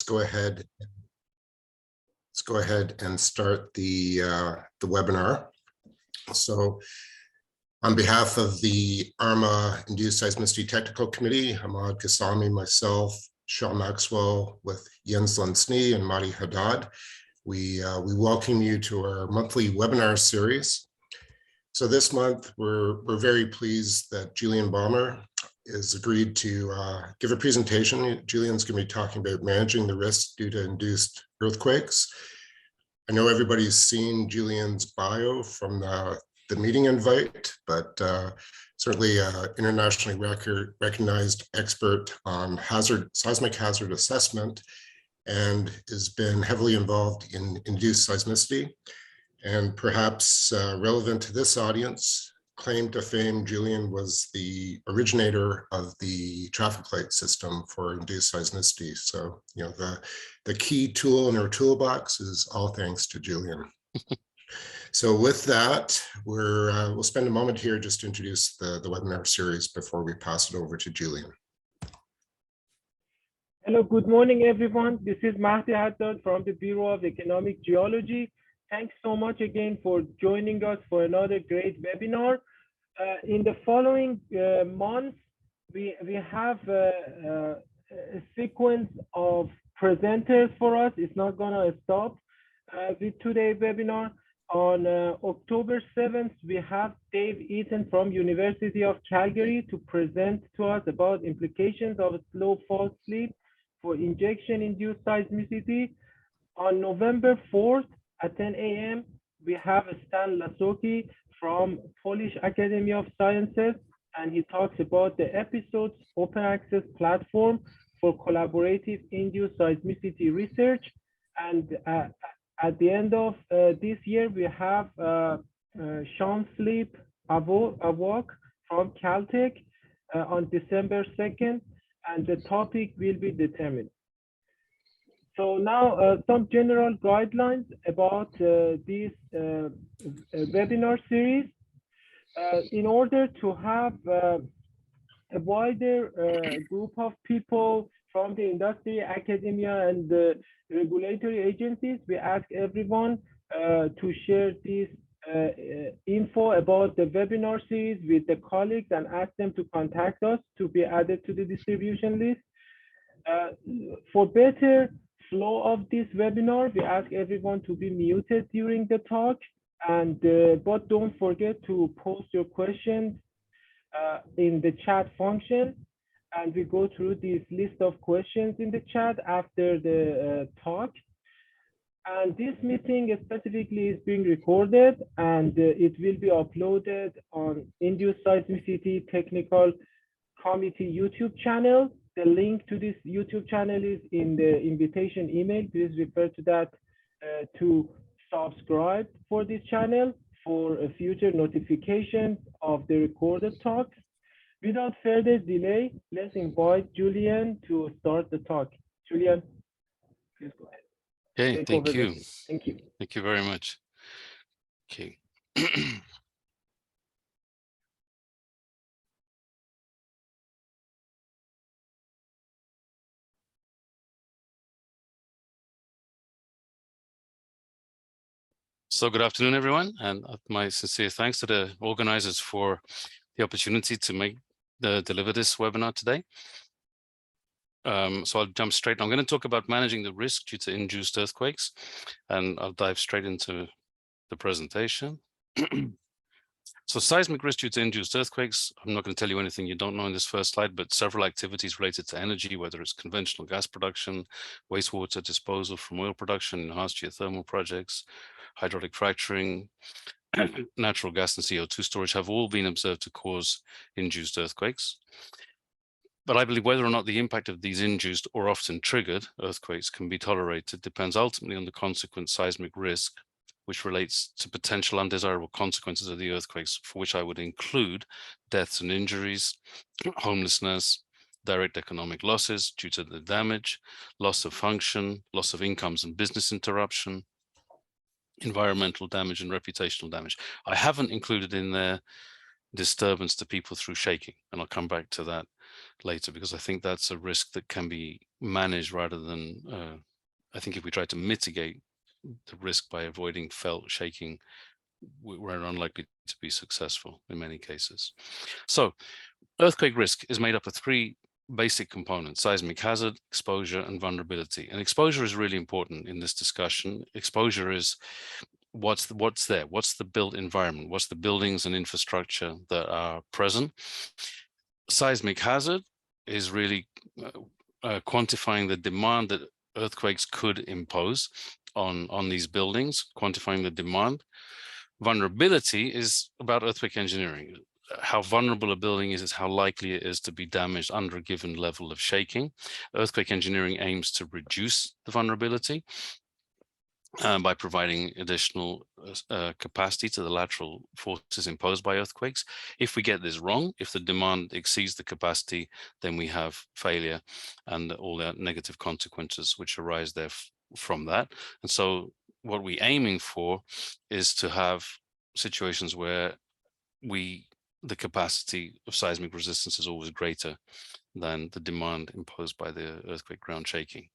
go ahead. Let's go ahead and start the webinar. So, on behalf of the ARMA Induced Seismicity Technical Committee, Ahmad Qassami, myself, Sean Maxwell, with Jens Lansny and Madi Haddad, we welcome you to our monthly webinar series. So this month, we're very pleased that Julian Bommer has agreed to give a presentation. Julian's going to be talking about managing the risks due to induced earthquakes. I know everybody's seen Julian's bio from the meeting invite, but certainly an internationally recognized expert on seismic hazard assessment, and has been heavily involved in induced seismicity. And perhaps relevant to this audience, claim to fame, Julian was the originator of the traffic light system for induced seismicity. So, you know, the key tool in our toolbox is all thanks to Julian. So with that, we'll spend a moment here just to introduce the webinar series before we pass it over to Julian. Hello, good morning, everyone. This is Mahdi Haddad from the Bureau of Economic Geology. Thanks so much again for joining us for another great webinar. In the following months, we have a sequence of presenters for us. It's not going to stop with today's webinar. On October 7th, we have Dave Eaton from University of Calgary to present to us about implications of a slow fault slip for injection-induced seismicity. On November 4th at 10 a.m., we have Stan Lasoki from Polish Academy of Sciences, and he talks about the episode's open access platform for collaborative induced seismicity research. And at the end of this year, we have Sean Flip Awok from Caltech on December 2nd, and the topic will be determined. So now some general guidelines about this webinar series. In order to have a wider group of people from the industry, academia, and the regulatory agencies, we ask everyone to share this info about the webinar series with the colleagues and ask them to contact us to be added to the distribution list. For better flow of this webinar, we ask everyone to be muted during the talk, and but don't forget to post your questions in the chat function, and we go through this list of questions in the chat after the talk. And this meeting specifically is being recorded, and it will be uploaded on Induced Seismicity Technical Committee YouTube channel. The link to this YouTube channel is in the invitation email. Please refer to that to subscribe for this channel for future notifications of the recorded talks. Without further delay, let's invite Julian to start the talk. Julian, please go ahead. Okay, thank you. Thank you. Thank you very much. Okay. So good afternoon, everyone, and my sincere thanks to the organizers for the opportunity to deliver this webinar today. So I'll jump straight. I'm going to talk about managing the risk due to induced earthquakes, and I'll dive straight into the presentation. So seismic risk due to induced earthquakes, I'm not going to tell you anything you don't know in this first slide, but several activities related to energy, whether it's conventional gas production, wastewater disposal from oil production, enhanced geothermal projects, hydraulic fracturing, natural gas and CO2 storage have all been observed to cause induced earthquakes. But I believe whether or not the impact of these induced or often triggered earthquakes can be tolerated depends ultimately on the consequent seismic risk, which relates to potential undesirable consequences of the earthquakes, for which I would include deaths and injuries, homelessness, direct economic losses due to the damage, loss of function, loss of incomes and business interruption, environmental damage and reputational damage. I haven't included in there disturbance to people through shaking. And I'll come back to that later, because I think that's a risk that can be managed rather than, I think if we try to mitigate the risk by avoiding felt shaking, we're unlikely to be successful in many cases. So earthquake risk is made up of three basic components: seismic hazard, exposure, and vulnerability. And exposure is really important in this discussion. Exposure is what's there, what's the built environment, what's the buildings and infrastructure that are present. Seismic hazard is really quantifying the demand that earthquakes could impose on these buildings, quantifying the demand. Vulnerability is about earthquake engineering. How vulnerable a building is how likely it is to be damaged under a given level of shaking. Earthquake engineering aims to reduce the vulnerability by providing additional capacity to the lateral forces imposed by earthquakes. If we get this wrong, if the demand exceeds the capacity, then we have failure and all the negative consequences which arise there from that. And so what we're aiming for is to have situations where the capacity of seismic resistance is always greater than the demand imposed by the earthquake ground shaking.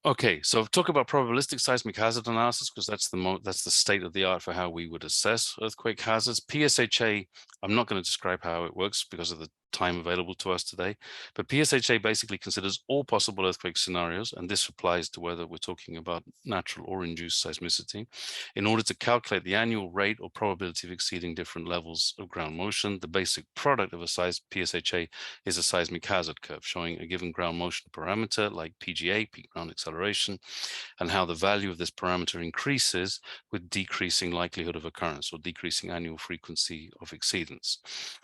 Okay, so talk about probabilistic seismic hazard analysis, because that's the state of the art for how we would assess earthquake hazards. PSHA, I'm not going to describe how it works because of the time available to us today, but PSHA basically considers all possible earthquake scenarios, and this applies to whether we're talking about natural or induced seismicity, in order to calculate the annual rate or probability of exceeding different levels of ground motion. The basic product of a PSHA is a seismic hazard curve showing a given ground motion parameter like PGA, peak ground acceleration, and how the value of this parameter increases with decreasing likelihood of occurrence or decreasing annual frequency of exceedance.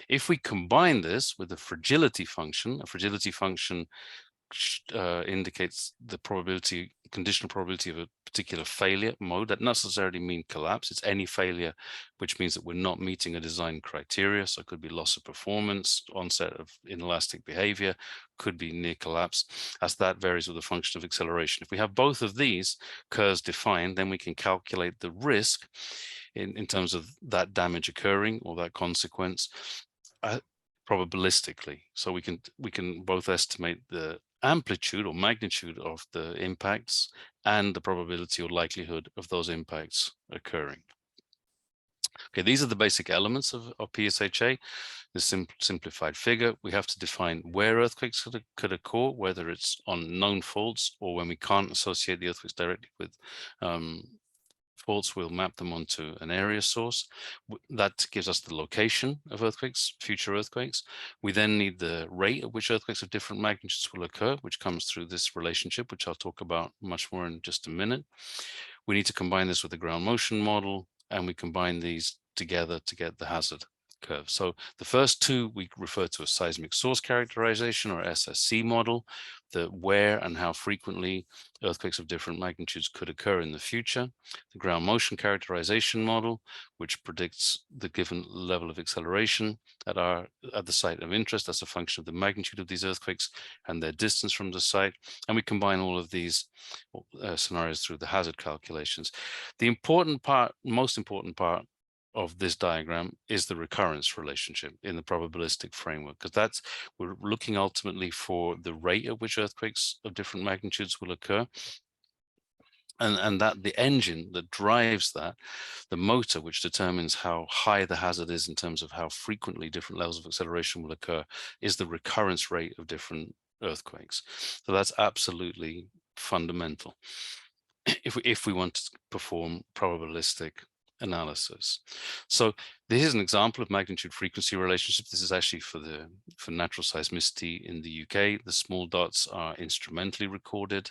If we combine this with a fragility function indicates the conditional probability of a particular failure mode. That doesn't necessarily mean collapse. It's any failure, which means that we're not meeting a design criteria. So it could be loss of performance, onset of inelastic behavior, could be near collapse, as that varies with the function of acceleration. If we have both of these curves defined, then we can calculate the risk in terms of that damage occurring or that consequence probabilistically. So we can both estimate the amplitude or magnitude of the impacts and the probability or likelihood of those impacts occurring. Okay, these are the basic elements of PSHA. The simplified figure, we have to define where earthquakes could occur, whether it's on known faults or when we can't associate the earthquakes directly with faults, we'll map them onto an area source. That gives us the location of earthquakes, future earthquakes. We then need the rate at which earthquakes of different magnitudes will occur, which comes through this relationship, which I'll talk about much more in just a minute. We need to combine this with the ground motion model, and we combine these together to get the hazard curve. So the first two we refer to as seismic source characterization or SSC model, the where and how frequently earthquakes of different magnitudes could occur in the future. The ground motion characterization model, which predicts the given level of acceleration at the site of interest as a function of the magnitude of these earthquakes and their distance from the site. And we combine all of these scenarios through the hazard calculations. The most important part of this diagram is the recurrence relationship in the probabilistic framework, because we're looking ultimately for the rate at which earthquakes of different magnitudes will occur, and that the engine that drives that, the motor which determines how high the hazard is in terms of how frequently different levels of acceleration will occur, is the recurrence rate of different earthquakes. So that's absolutely fundamental if we want to perform probabilistic analysis. So this is an example of magnitude frequency relationship. This is actually for natural seismicity in the UK. The small dots are instrumentally recorded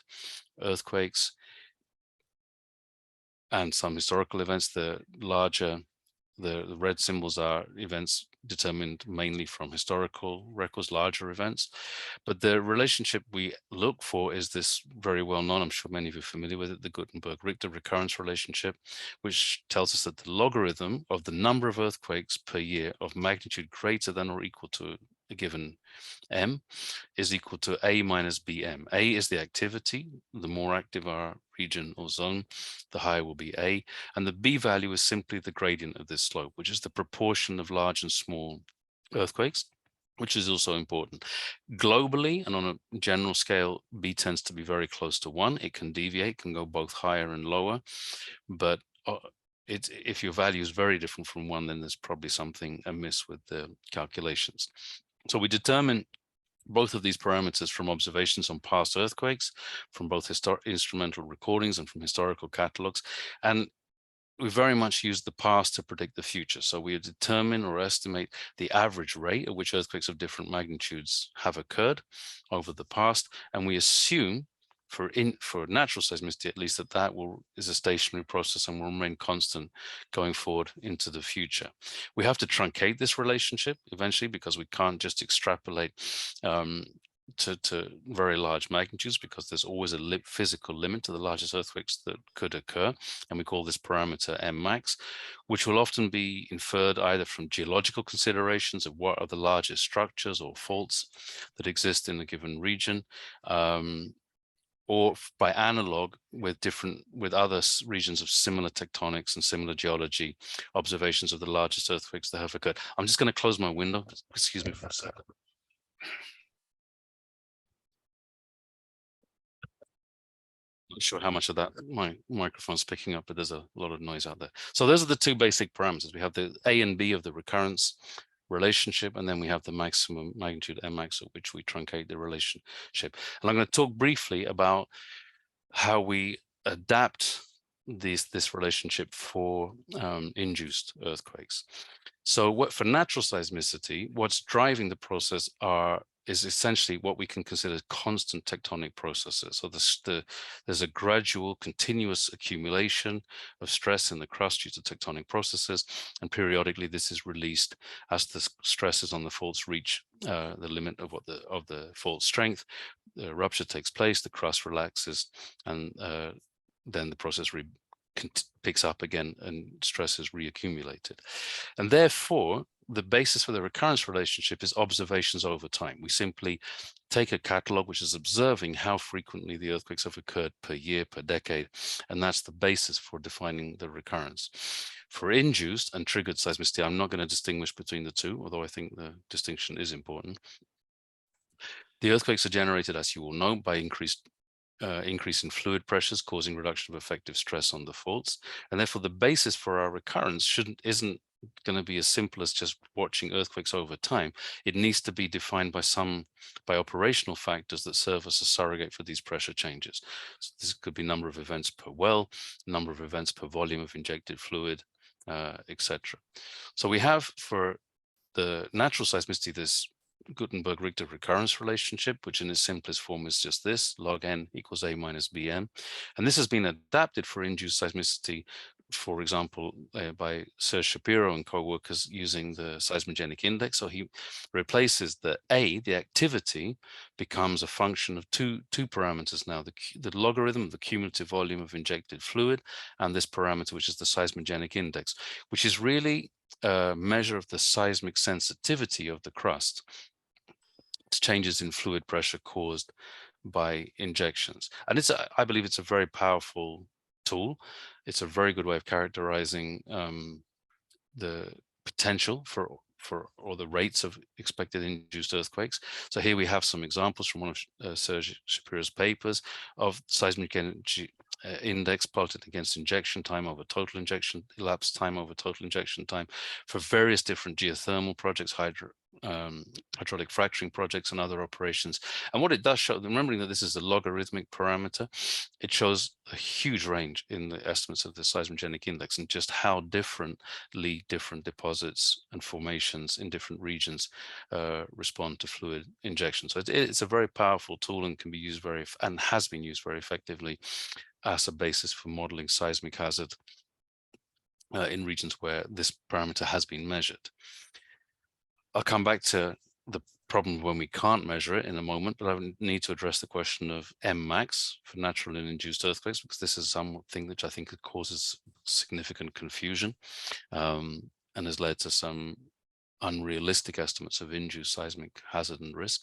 earthquakes and some historical events. The red symbols are events determined mainly from historical records, larger events. But the relationship we look for is this very well known, I'm sure many of you are familiar with it, the Gutenberg-Richter recurrence relationship, which tells us that the logarithm of the number of earthquakes per year of magnitude greater than or equal to a given M is equal to A minus BM. A is the activity. The more active our region or zone, the higher will be A. And the B value is simply the gradient of this slope, which is the proportion of large and small earthquakes, which is also important. Globally and on a general scale, B tends to be very close to 1. It can deviate, can go both higher and lower, but if your value is very different from 1, then there's probably something amiss with the calculations. So we determine both of these parameters from observations on past earthquakes, from both instrumental recordings and from historical catalogs. And we very much use the past to predict the future. So we determine or estimate the average rate at which earthquakes of different magnitudes have occurred over the past. And we assume for natural seismicity, at least, that is a stationary process and will remain constant going forward into the future. We have to truncate this relationship eventually, because we can't just extrapolate to very large magnitudes, because there's always a physical limit to the largest earthquakes that could occur. And we call this parameter M max, which will often be inferred either from geological considerations of what are the largest structures or faults that exist in a given region, or by analog with other regions of similar tectonics and similar geology, observations of the largest earthquakes that have occurred. I'm just going to close my window. Excuse me for a second. Not sure how much of that my microphone's picking up, but there's a lot of noise out there. So those are the two basic parameters. We have the A and B of the recurrence relationship, and then we have the maximum magnitude M max at which we truncate the relationship. And I'm going to talk briefly about how we adapt this relationship for induced earthquakes. So for natural seismicity, what's driving the process is essentially what we can consider constant tectonic processes. So there's a gradual, continuous accumulation of stress in the crust due to tectonic processes, and periodically this is released as the stresses on the faults reach the limit of the fault strength. The rupture takes place, the crust relaxes, and then the process picks up again and stress is reaccumulated. And therefore, the basis for the recurrence relationship is observations over time. We simply take a catalog which is observing how frequently the earthquakes have occurred per year, per decade, and that's the basis for defining the recurrence. For induced and triggered seismicity, I'm not going to distinguish between the two, although I think the distinction is important. The earthquakes are generated, as you all know, by increase in fluid pressures causing reduction of effective stress on the faults, and therefore the basis for our recurrence isn't going to be as simple as just watching earthquakes over time. It needs to be defined by operational factors that serve as a surrogate for these pressure changes. So this could be number of events per well, number of events per volume of injected fluid, etc. So we have, for the natural seismicity, this Gutenberg-Richter recurrence relationship, which in its simplest form is just this: log n equals A minus Bm. And this has been adapted for induced seismicity, for example, by Serge Shapiro and co-workers using the seismogenic index. So he replaces the A, the activity, becomes a function of two parameters now: the logarithm of the cumulative volume of injected fluid, and this parameter, which is the seismogenic index, which is really a measure of the seismic sensitivity of the crust. It's changes in fluid pressure caused by injections. And I believe it's a very powerful tool. It's a very good way of characterizing the potential or the rates of expected induced earthquakes. So here we have some examples from one of Serge Shapiro's papers of seismic energy index plotted against injection time over total injection, elapsed time over total injection time for various different geothermal projects, hydraulic fracturing projects, and other operations. And what it does show, remembering that this is a logarithmic parameter, it shows a huge range in the estimates of the seismogenic index and just how differently different deposits and formations in different regions respond to fluid injection. So it's a very powerful tool and can be used and has been used very effectively as a basis for modeling seismic hazard in regions where this parameter has been measured. I'll come back to the problem when we can't measure it in a moment, but I need to address the question of M max for natural and induced earthquakes, because this is something which I think causes significant confusion and has led to some unrealistic estimates of induced seismic hazard and risk.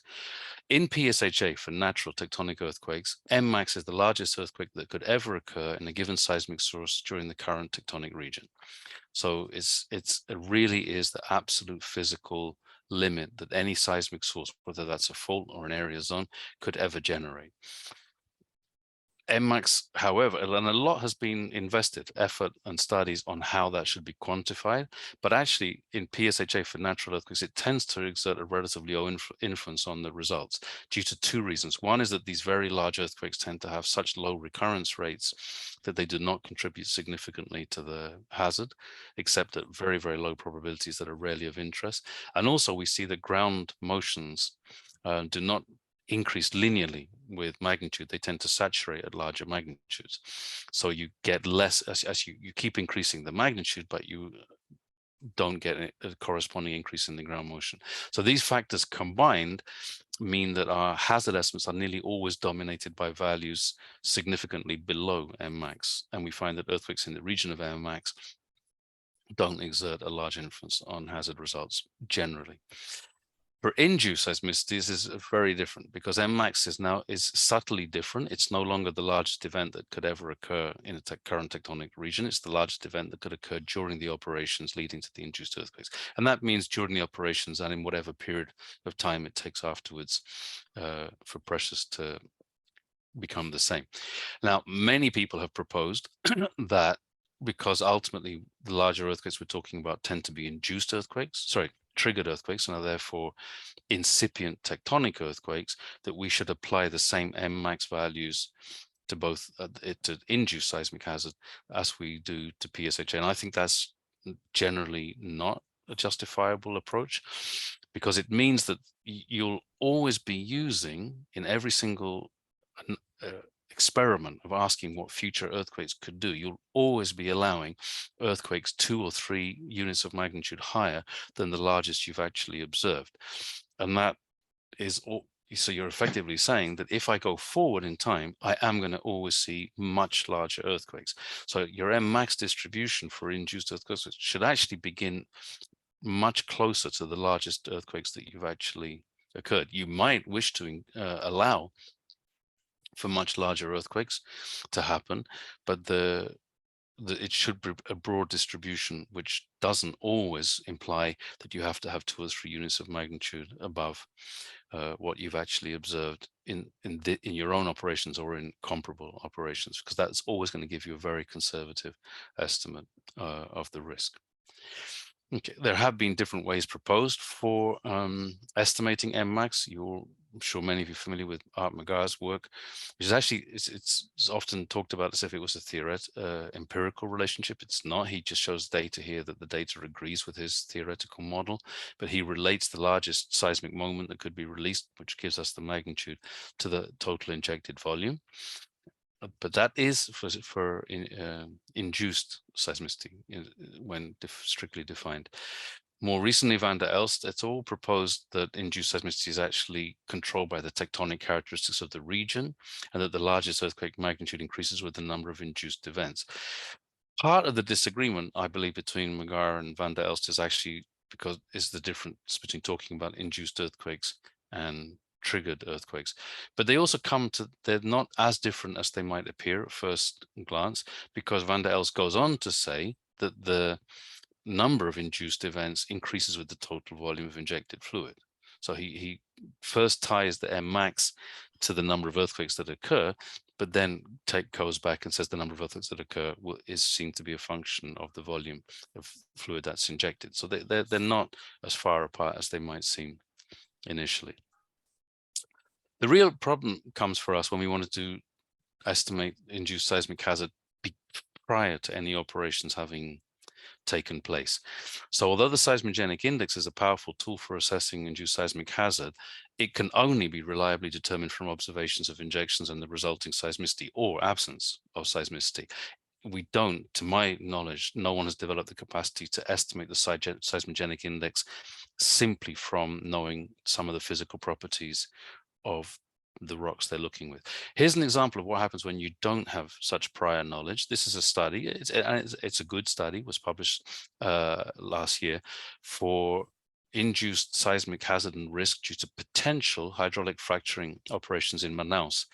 In PSHA, for natural tectonic earthquakes, Mmax is the largest earthquake that could ever occur in a given seismic source during the current tectonic region. So it really is the absolute physical limit that any seismic source, whether that's a fault or an area zone, could ever generate. Mmax, however, and a lot has been invested, effort and studies on how that should be quantified, but actually in PSHA for natural earthquakes, it tends to exert a relatively low influence on the results due to two reasons. One is that these very large earthquakes tend to have such low recurrence rates that they do not contribute significantly to the hazard, except at very, very low probabilities that are rarely of interest. And also we see that ground motions do not increase linearly with magnitude. They tend to saturate at larger magnitudes. So you get less as you keep increasing the magnitude, but you don't get a corresponding increase in the ground motion. So these factors combined mean that our hazard estimates are nearly always dominated by values significantly below Mmax. And we find that earthquakes in the region of Mmax don't exert a large influence on hazard results generally. For induced seismicity, this is very different because Mmax is subtly different. It's no longer the largest event that could ever occur in a current tectonic region. It's the largest event that could occur during the operations leading to the induced earthquakes. And that means during the operations and in whatever period of time it takes afterwards for pressures to become the same. Now, many people have proposed that because ultimately the larger earthquakes we're talking about tend to be induced earthquakes, triggered earthquakes, and are therefore incipient tectonic earthquakes, that we should apply the same Mmax values to both to induced seismic hazard as we do to PSHA. And I think that's generally not a justifiable approach, because it means that you'll always be using in every single experiment of asking what future earthquakes could do, you'll always be allowing earthquakes 2 or 3 units of magnitude higher than the largest you've actually observed. And that is all. So you're effectively saying that if I go forward in time, I am going to always see much larger earthquakes. So your Mmax distribution for induced earthquakes should actually begin much closer to the largest earthquakes that you've actually occurred. You might wish to allow for much larger earthquakes to happen, but it should be a broad distribution, which doesn't always imply that you have to have 2 or 3 units of magnitude above what you've actually observed in your own operations or in comparable operations, because that's always going to give you a very conservative estimate of the risk. Okay, there have been different ways proposed for estimating Mmax. I'm sure many of you are familiar with ARMA's work, which is actually, it's often talked about as if it was a theoretical, empirical relationship. It's not. He just shows data here that the data agrees with his theoretical model, but he relates the largest seismic moment that could be released, which gives us the magnitude, to the total injected volume. But that is for induced seismicity when strictly defined. More recently, van der Elst et al. Proposed that induced seismicity is actually controlled by the tectonic characteristics of the region, and that the largest earthquake magnitude increases with the number of induced events. Part of the disagreement, I believe, between Megar and van der Elst is actually is the difference between talking about induced earthquakes and triggered earthquakes. But they also they're not as different as they might appear at first glance, because van der Elst goes on to say that the number of induced events increases with the total volume of injected fluid. So he first ties the Mmax to the number of earthquakes that occur, but then goes back and says the number of earthquakes that occur is seen to be a function of the volume of fluid that's injected. So they're not as far apart as they might seem initially. The real problem comes for us when we wanted to estimate induced seismic hazard prior to any operations having taken place. So although the seismogenic index is a powerful tool for assessing induced seismic hazard, it can only be reliably determined from observations of injections and the resulting seismicity or absence of seismicity. We don't, to my knowledge, no one has developed the capacity to estimate the seismogenic index simply from knowing some of the physical properties of the rocks they're looking with. Here's an example of what happens when you don't have such prior knowledge. This is a study. It's a good study. It was published last year for induced seismic hazard and risk due to potential hydraulic fracturing operations in Manaus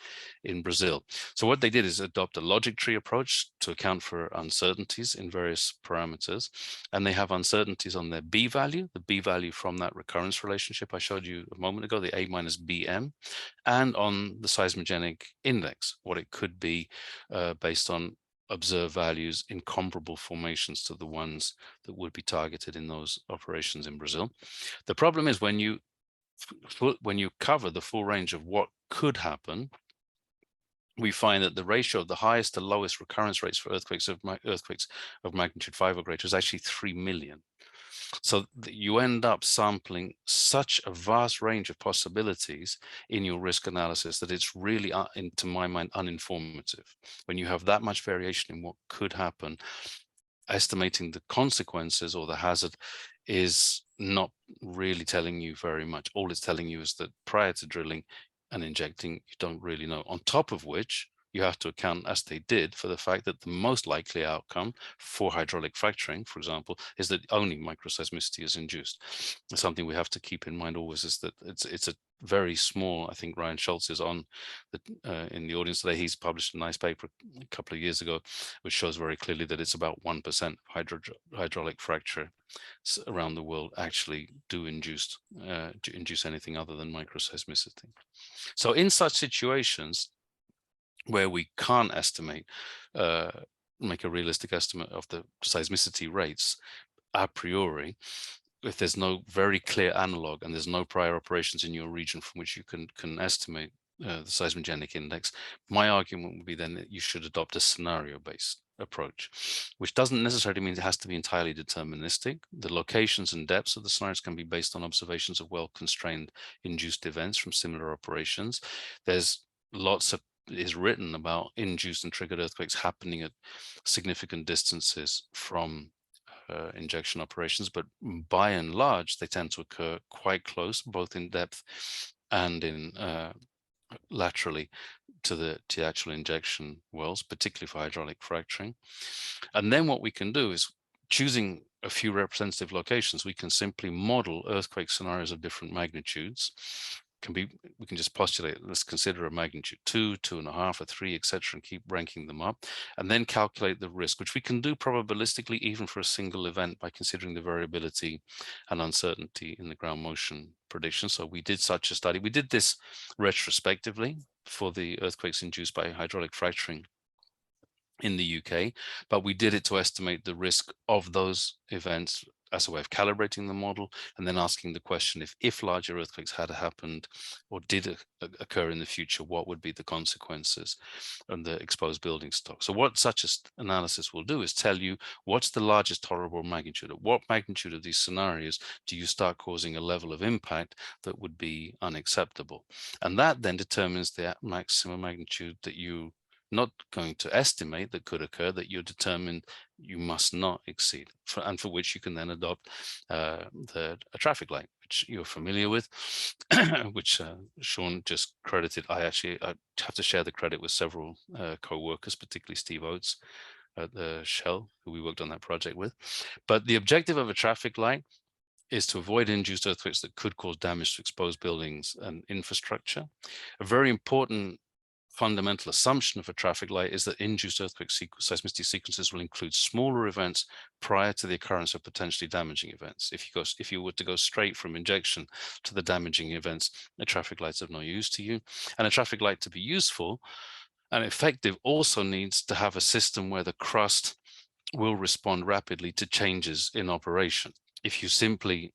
in Brazil. So what they did is adopt a logic tree approach to account for uncertainties in various parameters. And they have uncertainties on their B value, the B value from that recurrence relationship I showed you a moment ago, the A minus BM, and on the seismogenic index, what it could be based on observed values in comparable formations to the ones that would be targeted in those operations in Brazil. The problem is when you cover the full range of what could happen, we find that the ratio of the highest to lowest recurrence rates for earthquakes of magnitude 5 or greater is actually 3 million. So you end up sampling such a vast range of possibilities in your risk analysis that it's really, to my mind, uninformative. When you have that much variation in what could happen, estimating the consequences or the hazard is not really telling you very much. All it's telling you is that prior to drilling and injecting, you don't really know. On top of which, you have to account, as they did, for the fact that the most likely outcome for hydraulic fracturing, for example, is that only microseismicity is induced. Something we have to keep in mind always is that it's a very small, I think Ryan Schultz is on in the audience today. He's published a nice paper a couple of years ago, which shows very clearly that it's about 1% hydraulic fracture around the world actually do induce anything other than microseismicity. So in such situations, where we can't estimate, make a realistic estimate of the seismicity rates a priori, if there's no very clear analog and there's no prior operations in your region from which you can estimate the seismogenic index, my argument would be then that you should adopt a scenario-based approach, which doesn't necessarily mean it has to be entirely deterministic. The locations and depths of the scenarios can be based on observations of well-constrained induced events from similar operations. There's lots of is written about induced and triggered earthquakes happening at significant distances from injection operations, but by and large, they tend to occur quite close, both in depth and in laterally to the actual injection wells, particularly for hydraulic fracturing. And then what we can do is, choosing a few representative locations, we can simply model earthquake scenarios of different magnitudes. We can just postulate, let's consider a magnitude 2, 2.5, a 3, etc., and keep ranking them up, and then calculate the risk, which we can do probabilistically even for a single event by considering the variability and uncertainty in the ground motion prediction. So we did such a study. We did this retrospectively for the earthquakes induced by hydraulic fracturing in the UK, but we did it to estimate the risk of those events as a way of calibrating the model, and then asking the question, if larger earthquakes had happened or did occur in the future, what would be the consequences on the exposed building stock? So what such an analysis will do is tell you what's the largest tolerable magnitude. At what magnitude of these scenarios do you start causing a level of impact that would be unacceptable? And that then determines the maximum magnitude that you not going to estimate that could occur, that you're determined you must not exceed, and for which you can then adopt a traffic light, which you're familiar with, which Sean just credited. I have to share the credit with several co-workers, particularly Steve Oates at the Shell, who we worked on that project with. But the objective of a traffic light is to avoid induced earthquakes that could cause damage to exposed buildings and infrastructure. A very important fundamental assumption of a traffic light is that induced earthquake seismicity sequences will include smaller events prior to the occurrence of potentially damaging events. If you were to go straight from injection to the damaging events, a traffic light's of no use to you. And a traffic light, to be useful and effective, also needs to have a system where the crust will respond rapidly to changes in operation. If you simply,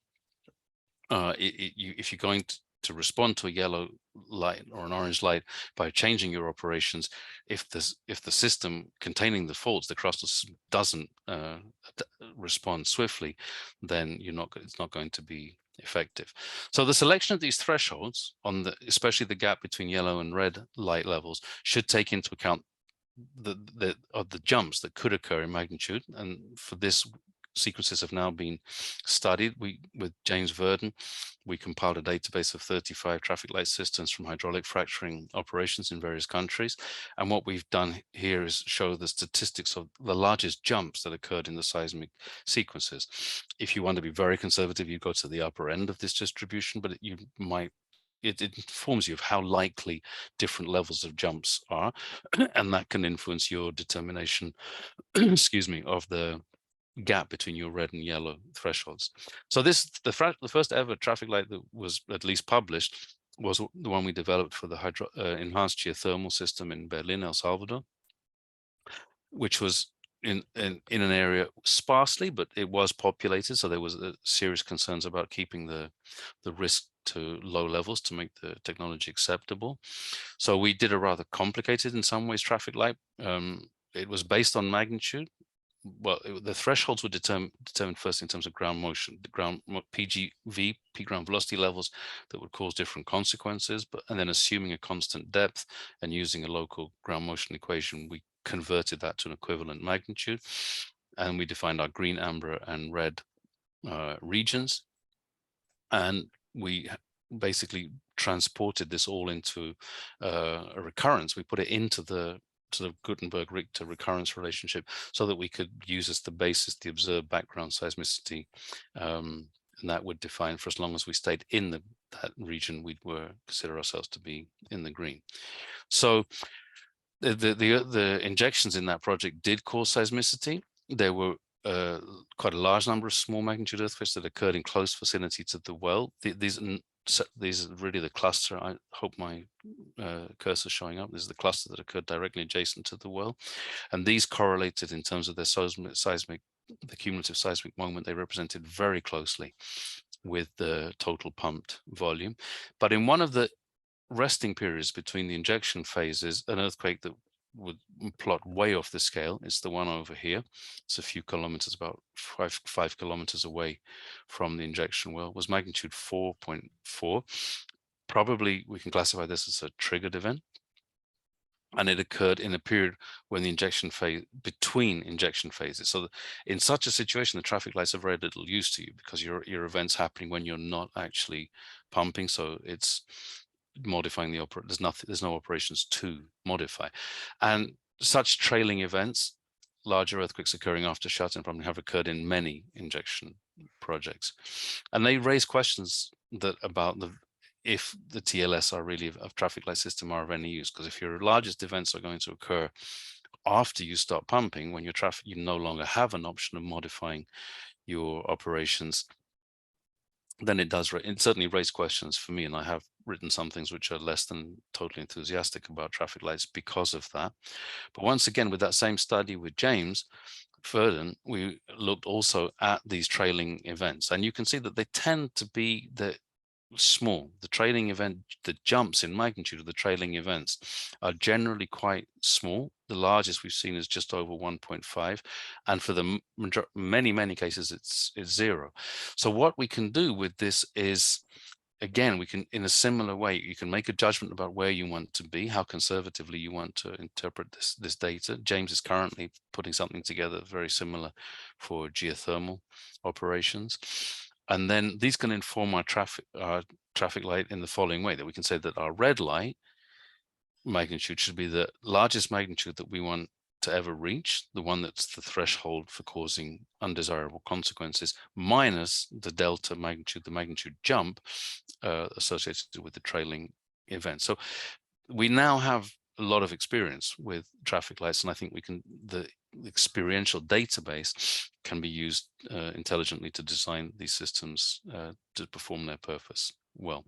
if you're going to respond to a yellow light or an orange light by changing your operations, if the system containing the faults, the crust doesn't respond swiftly, then it's not going to be effective. So the selection of these thresholds, especially the gap between yellow and red light levels, should take into account the jumps that could occur in magnitude. And for this, sequences have now been studied. With James Verdon, we compiled a database of 35 traffic light systems from hydraulic fracturing operations in various countries. And what we've done here is show the statistics of the largest jumps that occurred in the seismic sequences. If you want to be very conservative, you go to the upper end of this distribution, but it informs you of how likely different levels of jumps are, and that can influence your determination, excuse me, of the gap between your red and yellow thresholds. So the first ever traffic light that was at least published was the one we developed for the enhanced geothermal system in Berlin, El Salvador, which was in an area sparsely, but it was populated. So there was serious concerns about keeping the risk to low levels to make the technology acceptable. So we did a rather complicated, in some ways, traffic light. It was based on magnitude. Well, the thresholds were determined first in terms of ground motion, the ground PGV, peak ground velocity levels that would cause different consequences, and then assuming a constant depth and using a local ground motion equation, we converted that to an equivalent magnitude, and we defined our green, amber, and red regions, and we basically transported this all into a recurrence. We put it into the sort of Gutenberg-Richter recurrence relationship so that we could use as the basis the observed background seismicity, and that would define, for as long as we stayed in that region, we'd consider ourselves to be in the green. So the injections in that project did cause seismicity. There were quite a large number of small magnitude earthquakes that occurred in close vicinity to the well. These are really the cluster. I hope my cursor is showing up. This is the cluster that occurred directly adjacent to the well, and these correlated in terms of their the cumulative seismic moment. They represented very closely with the total pumped volume. But in one of the resting periods between the injection phases, an earthquake that would plot way off the scale, it's the one over here. It's a few kilometers, about 5 kilometers away from the injection well, was magnitude 4.4. Probably we can classify this as a triggered event, and it occurred in a period when the injection phase, between injection phases. So in such a situation, the traffic lights are very little use to you, because your event's happening when you're not actually pumping. So it's modifying the there's no operations to modify. And such trailing events, larger earthquakes occurring after shut-in, probably have occurred in many injection projects, and they raise questions about if the TLS are really of traffic light system are of any use, because if your largest events are going to occur after you stop pumping, when you no longer have an option of modifying your operations, then it certainly raise questions for me, and I have written some things which are less than totally enthusiastic about traffic lights because of that. But once again, with that same study with James Verdon, we looked also at these trailing events, and you can see that they tend to be small. The trailing event, the jumps in magnitude of the trailing events are generally quite small. The largest we've seen is just over 1.5, and for the many cases it's 0. So what we can do with this is, again, we can, in a similar way, you can make a judgment about where you want to be, how conservatively you want to interpret this data. James is currently putting something together very similar for geothermal operations. And then these can inform our traffic light in the following way, that we can say that our red light magnitude should be the largest magnitude that we want to ever reach, the one that's the threshold for causing undesirable consequences, minus the delta magnitude, the magnitude jump associated with the trailing event. So we now have a lot of experience with traffic lights, and I think the experiential database can be used intelligently to design these systems to perform their purpose well.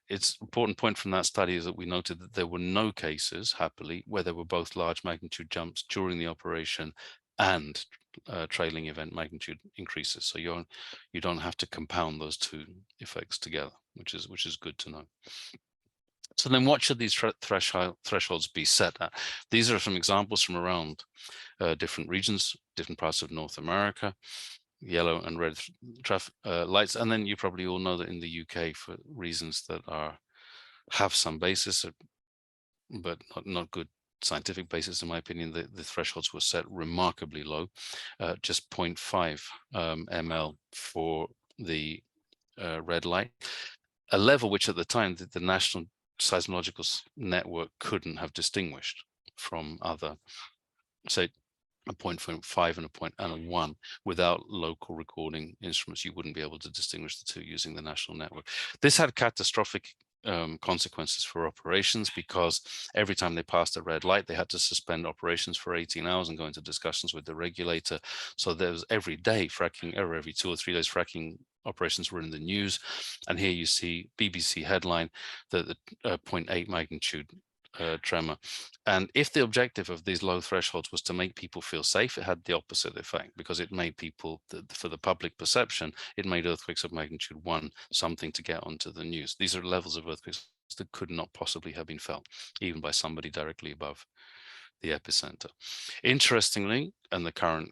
It's an important point from that study is that we noted that there were no cases, happily, where there were both large magnitude jumps during the operation and trailing event magnitude increases. So you don't have to compound those two effects together, which is good to know. So then what should these thresholds be set at? These are some examples from around different regions, different parts of North America, yellow and red traffic lights. And then you probably all know that in the UK, for reasons that have some basis, but not good scientific basis, in my opinion, the thresholds were set remarkably low, just 0.5 ml for the red light, a level which at the time the National Seismological Network couldn't have distinguished from other, say, a 0.5 and a 1. Without local recording instruments, you wouldn't be able to distinguish the two using the national network. This had catastrophic consequences for operations, because every time they passed a red light, they had to suspend operations for 18 hours and go into discussions with the regulator. So there was every day fracking, or every 2 or 3 days fracking operations were in the news. And here you see BBC headline that the 0.8 magnitude tremor. And if the objective of these low thresholds was to make people feel safe, it had the opposite effect, because it made people, for the public perception, it made earthquakes of magnitude 1 something to get onto the news. These are levels of earthquakes that could not possibly have been felt, even by somebody directly above the epicenter. Interestingly, in the current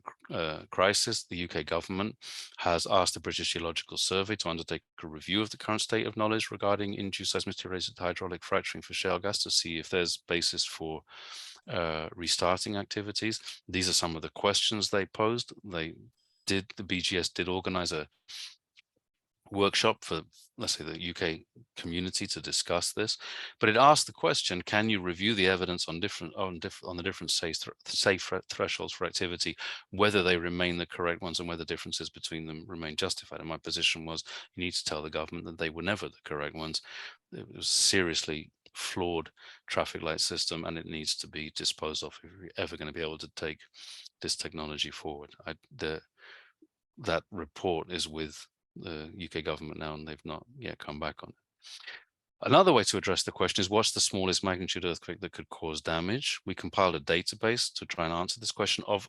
crisis, the UK government has asked the British Geological Survey to undertake a review of the current state of knowledge regarding induced seismicity-related hydraulic fracturing for shale gas, to see if there's basis for restarting activities. These are some of the questions they posed. The BGS did organize a workshop for, let's say, the UK community to discuss this, but it asked the question: can you review the evidence on the different safe thresholds for activity, whether they remain the correct ones and whether differences between them remain justified? And my position was, you need to tell the government that they were never the correct ones. It was seriously flawed traffic light system, and it needs to be disposed of if we're ever going to be able to take this technology forward. That report is with the UK government now, and they've not yet come back on it. Another way to address the question is, what's the smallest magnitude earthquake that could cause damage? We compiled a database to try and answer this question of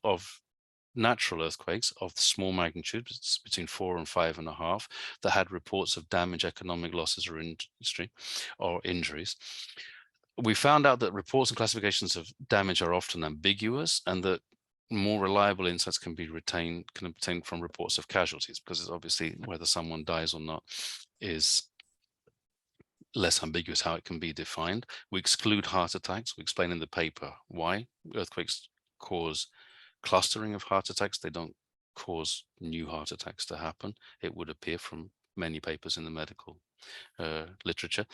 natural earthquakes of the small magnitude, between 4 and 5.5, that had reports of damage, economic losses, or industry or injuries. We found out that reports and classifications of damage are often ambiguous, and that more reliable insights can be obtained from reports of casualties, because it's obviously whether someone dies or not is less ambiguous how it can be defined. We exclude heart attacks. We explain in the paper why. Earthquakes cause clustering of heart attacks. They don't cause new heart attacks to happen, it would appear from many papers in the medical literature.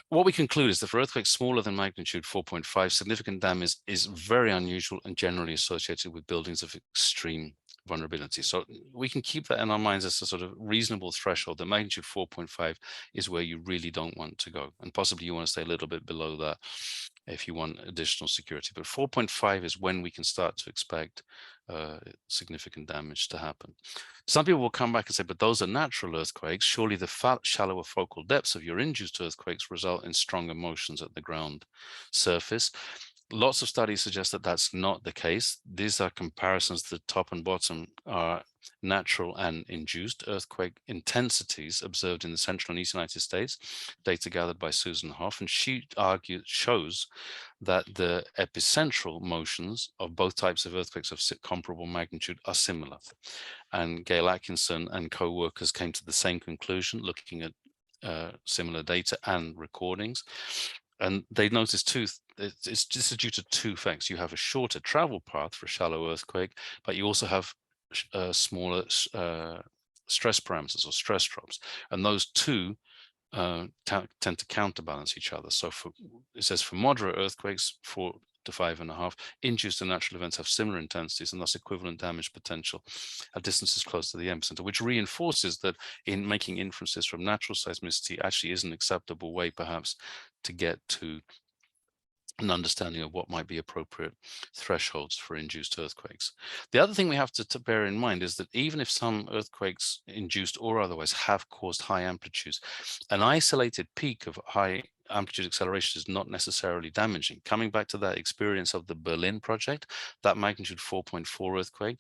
What we conclude is that for earthquakes smaller than magnitude 4.5, significant damage is very unusual and generally associated with buildings of extreme vulnerability. So we can keep that in our minds as a sort of reasonable threshold. The magnitude 4.5 is where you really don't want to go, and possibly you want to stay a little bit below that if you want additional security. But 4.5 is when we can start to expect significant damage to happen. Some people will come back and say, but those are natural earthquakes. Surely the shallower focal depths of your induced earthquakes result in stronger motions at the ground surface. Lots of studies suggest that that's not the case. These are comparisons. The top and bottom are natural and induced earthquake intensities observed in the central and east United States, data gathered by Susan Hoff, and she shows that the epicentral motions of both types of earthquakes of comparable magnitude are similar. And Gail Atkinson and co-workers came to the same conclusion, looking at similar data and recordings. And they noticed this is due to two effects. You have a shorter travel path for a shallow earthquake, but you also have smaller stress parameters or stress drops. And those two tend to counterbalance each other. So it says for moderate earthquakes, 4 to 5.5, induced and natural events have similar intensities and thus equivalent damage potential at distances close to the epicenter, which reinforces that in making inferences from natural seismicity actually is an acceptable way perhaps to get to an understanding of what might be appropriate thresholds for induced earthquakes. The other thing we have to bear in mind is that even if some earthquakes, induced or otherwise, have caused high amplitudes, an isolated peak of high amplitude acceleration is not necessarily damaging. Coming back to that experience of the Berlin project, that magnitude 4.4 earthquake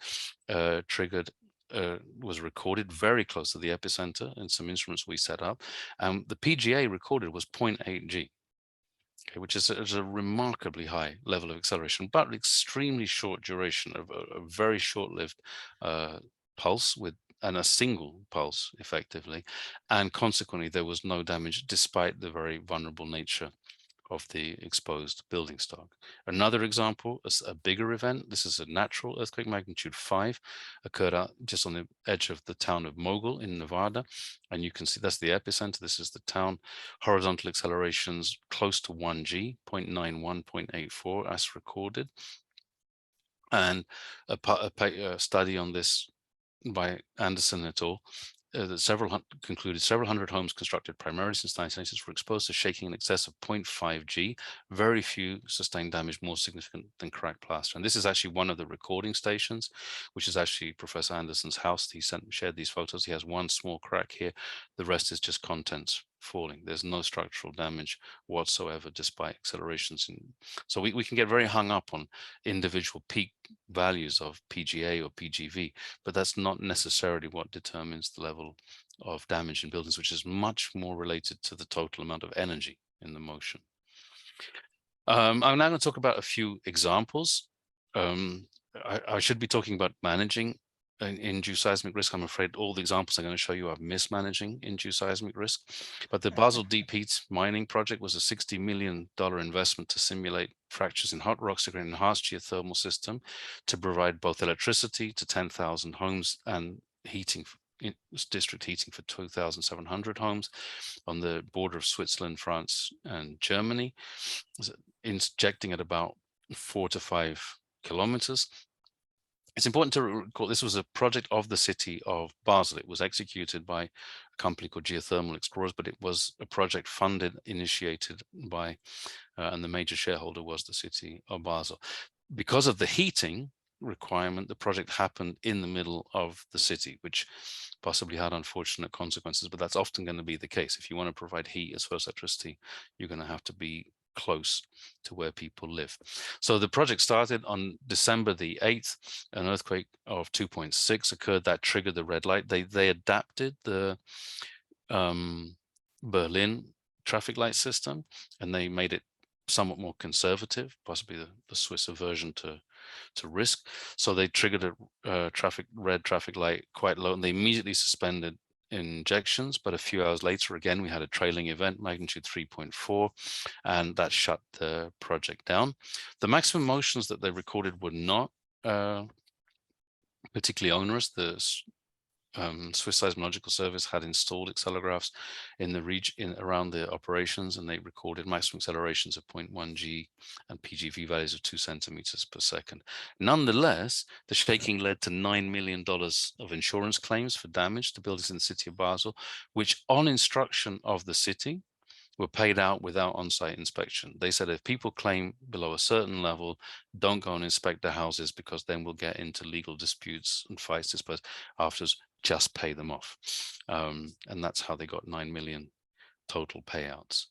was recorded very close to the epicenter in some instruments we set up. The PGA recorded was 0.8 G. Okay, which is a remarkably high level of acceleration, but extremely short duration, of a very short-lived pulse and a single pulse effectively, and consequently there was no damage despite the very vulnerable nature of the exposed building stock. Another example is a bigger event. This is a natural earthquake, magnitude 5, occurred out just on the edge of the town of Mogul in Nevada. And you can see that's the epicenter. This is the town. Horizontal accelerations close to 1G, 0.91, 0.84 as recorded. And a study on this by Anderson et al. That concluded several hundred homes constructed primarily since 1996 were exposed to shaking in excess of 0.5 G. Very few sustained damage more significant than cracked plaster. And this is actually one of the recording stations, which is actually Professor Anderson's house. He shared these photos. He has one small crack here. The rest is just contents falling. There's no structural damage whatsoever despite accelerations. So we can get very hung up on individual peak values of PGA or PGV, but that's not necessarily what determines the level of damage in buildings, which is much more related to the total amount of energy in the motion. I'm now going to talk about a few examples. I should be talking about managing induced seismic risk. I'm afraid all the examples I'm going to show you are mismanaging induced seismic risk. But the Basel Deep Heat mining project was a $60 million investment to simulate fractures in hot rocks to create an enhanced geothermal system to provide both electricity to 10,000 homes and heating, district heating for 2,700 homes on the border of Switzerland, France, and Germany, injecting at about 4 to 5 kilometers. It's important to recall this was a project of the city of Basel. It was executed by a company called Geothermal Explorers, but it was a project funded, initiated by, and the major shareholder was the city of Basel. Because of the heating requirement, the project happened in the middle of the city, which possibly had unfortunate consequences, but that's often going to be the case. If you want to provide heat as well as electricity, you're going to have to be close to where people live. So the project started on December the 8th. An earthquake of 2.6 occurred that triggered the red light. They adapted the Berlin traffic light system, and they made it somewhat more conservative, possibly the Swiss aversion to risk. So they triggered a red traffic light quite low, and they immediately suspended injections. But a few hours later, again, we had a trailing event, magnitude 3.4, and that shut the project down. The maximum motions that they recorded were not particularly onerous. The Swiss Seismological Service had installed accelerographs in the region around the operations, and they recorded maximum accelerations of 0.1 G and PGV values of 2 centimeters per second. Nonetheless, the shaking led to $9 million of insurance claims for damage to buildings in the city of Basel, which on instruction of the city were paid out without on-site inspection. They said if people claim below a certain level, don't go and inspect the houses, because then we'll get into legal disputes and fights, but afterwards just pay them off. And that's how they got 9 million total payouts.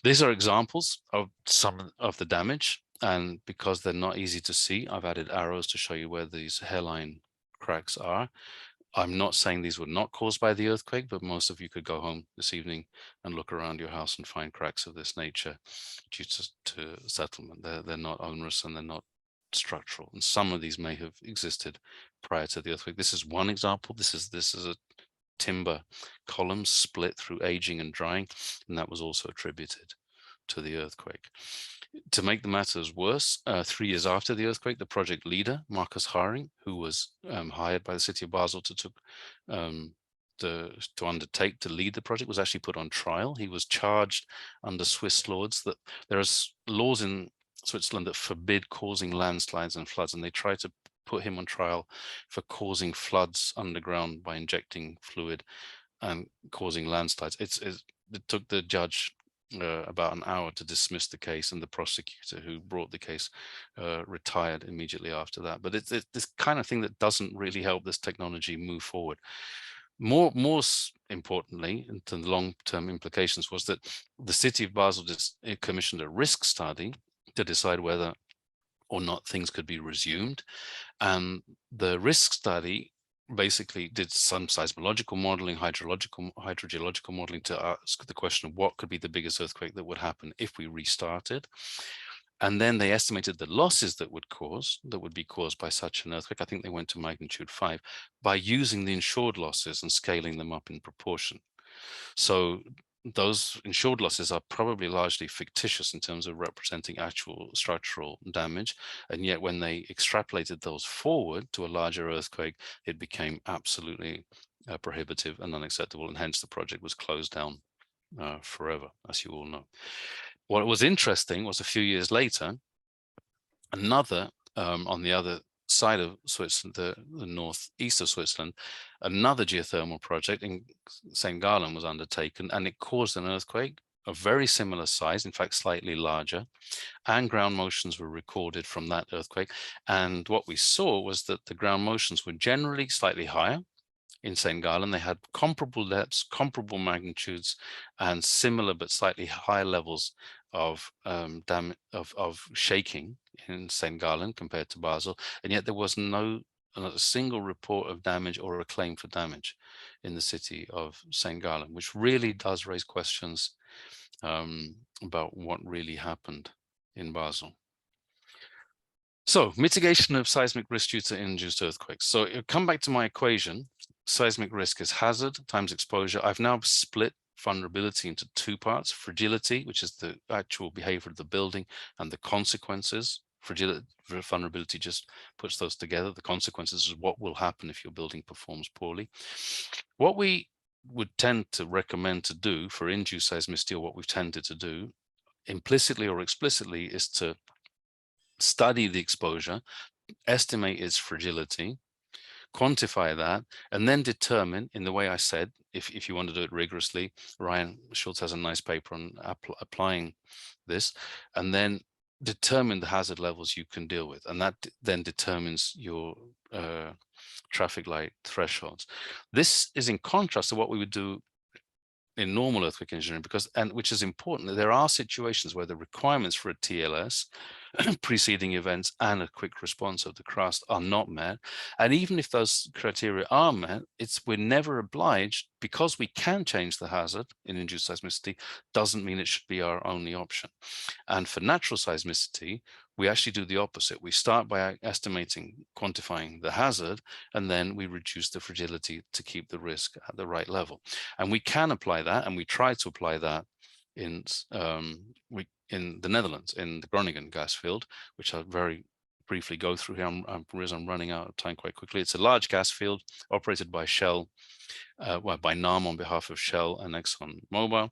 These are examples of some of the damage, and because they're not easy to see, I've added arrows to show you where these hairline cracks are. I'm not saying these were not caused by the earthquake, but most of you could go home this evening and look around your house and find cracks of this nature due to settlement. They're not onerous and they're not structural. And some of these may have existed prior to the earthquake. This is one example. This is a timber column split through aging and drying, and that was also attributed to the earthquake. To make the matters worse, 3 years after the earthquake, the project leader, Markus Haring, who was hired by the city of Basel to undertake to lead the project, was actually put on trial. He was charged under Swiss laws that there are laws in Switzerland that forbid causing landslides and floods, and they tried to put him on trial for causing floods underground by injecting fluid and causing landslides. It took the judge about an hour to dismiss the case, and the prosecutor who brought the case retired immediately after that. But it's this kind of thing that doesn't really help this technology move forward. More importantly, into the long-term implications, was that the city of Basel commissioned a risk study to decide whether or not things could be resumed. And the risk study basically did some seismological modeling, hydrogeological modeling to ask the question of what could be the biggest earthquake that would happen if we restarted. And then they estimated the losses that would be caused by such an earthquake. I think they went to magnitude 5 by using the insured losses and scaling them up in proportion. So those insured losses are probably largely fictitious in terms of representing actual structural damage. And yet when they extrapolated those forward to a larger earthquake, it became absolutely prohibitive and unacceptable. And hence the project was closed down forever, as you all know. What was interesting was a few years later, another on the other side of Switzerland, the northeast of Switzerland, another geothermal project in St. Gallen was undertaken, and it caused an earthquake of very similar size, in fact, slightly larger, and ground motions were recorded from that earthquake. And what we saw was that the ground motions were generally slightly higher in St. Gallen. They had comparable depths, comparable magnitudes, and similar but slightly higher levels of shaking in St. Gallen compared to Basel, and yet there was not a single report of damage or a claim for damage in the city of St. Gallen, which really does raise questions about what really happened in Basel. So mitigation of seismic risk due to induced earthquakes. So come back to my equation. Seismic risk is hazard times exposure. I've now split vulnerability into two parts: fragility, which is the actual behavior of the building, and the consequences. Vulnerability just puts those together. The consequences is what will happen if your building performs poorly. What we would tend to recommend to do for induced seismicity, or what we've tended to do implicitly or explicitly, is to study the exposure, estimate its fragility, quantify that, and then determine, in the way I said, if you want to do it rigorously, Ryan Schultz has a nice paper on applying this, and then determine the hazard levels you can deal with. And that then determines your traffic light thresholds. This is in contrast to what we would do in normal earthquake engineering, which is important, that there are situations where the requirements for a TLS, preceding events, and a quick response of the crust are not met. And even if those criteria are met, we're never obliged, because we can change the hazard in induced seismicity, doesn't mean it should be our only option. And for natural seismicity, we actually do the opposite. We start by estimating, quantifying the hazard, and then we reduce the fragility to keep the risk at the right level. And we can apply that, and we try to apply that in the Netherlands, in the Groningen Gas Field, which I'll very briefly go through here. I'm running out of time quite quickly. It's a large gas field operated by Shell, by NAM on behalf of Shell and ExxonMobil.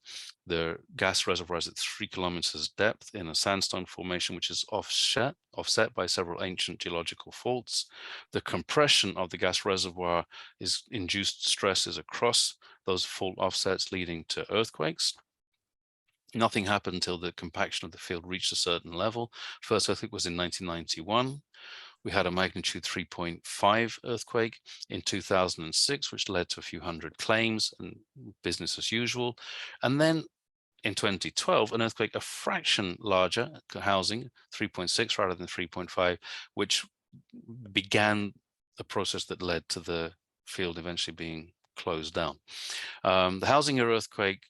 The gas reservoir is at 3 kilometers depth in a sandstone formation, which is offset by several ancient geological faults. The compression of the gas reservoir is induced stresses across those fault offsets, leading to earthquakes. Nothing happened until the compaction of the field reached a certain level. First earthquake was in 1991. We had a magnitude 3.5 earthquake in 2006, which led to a few hundred claims and business as usual. And then in 2012, an earthquake a fraction larger, housing 3.6 rather than 3.5, which began the process that led to the field eventually being closed down. The Hausinger earthquake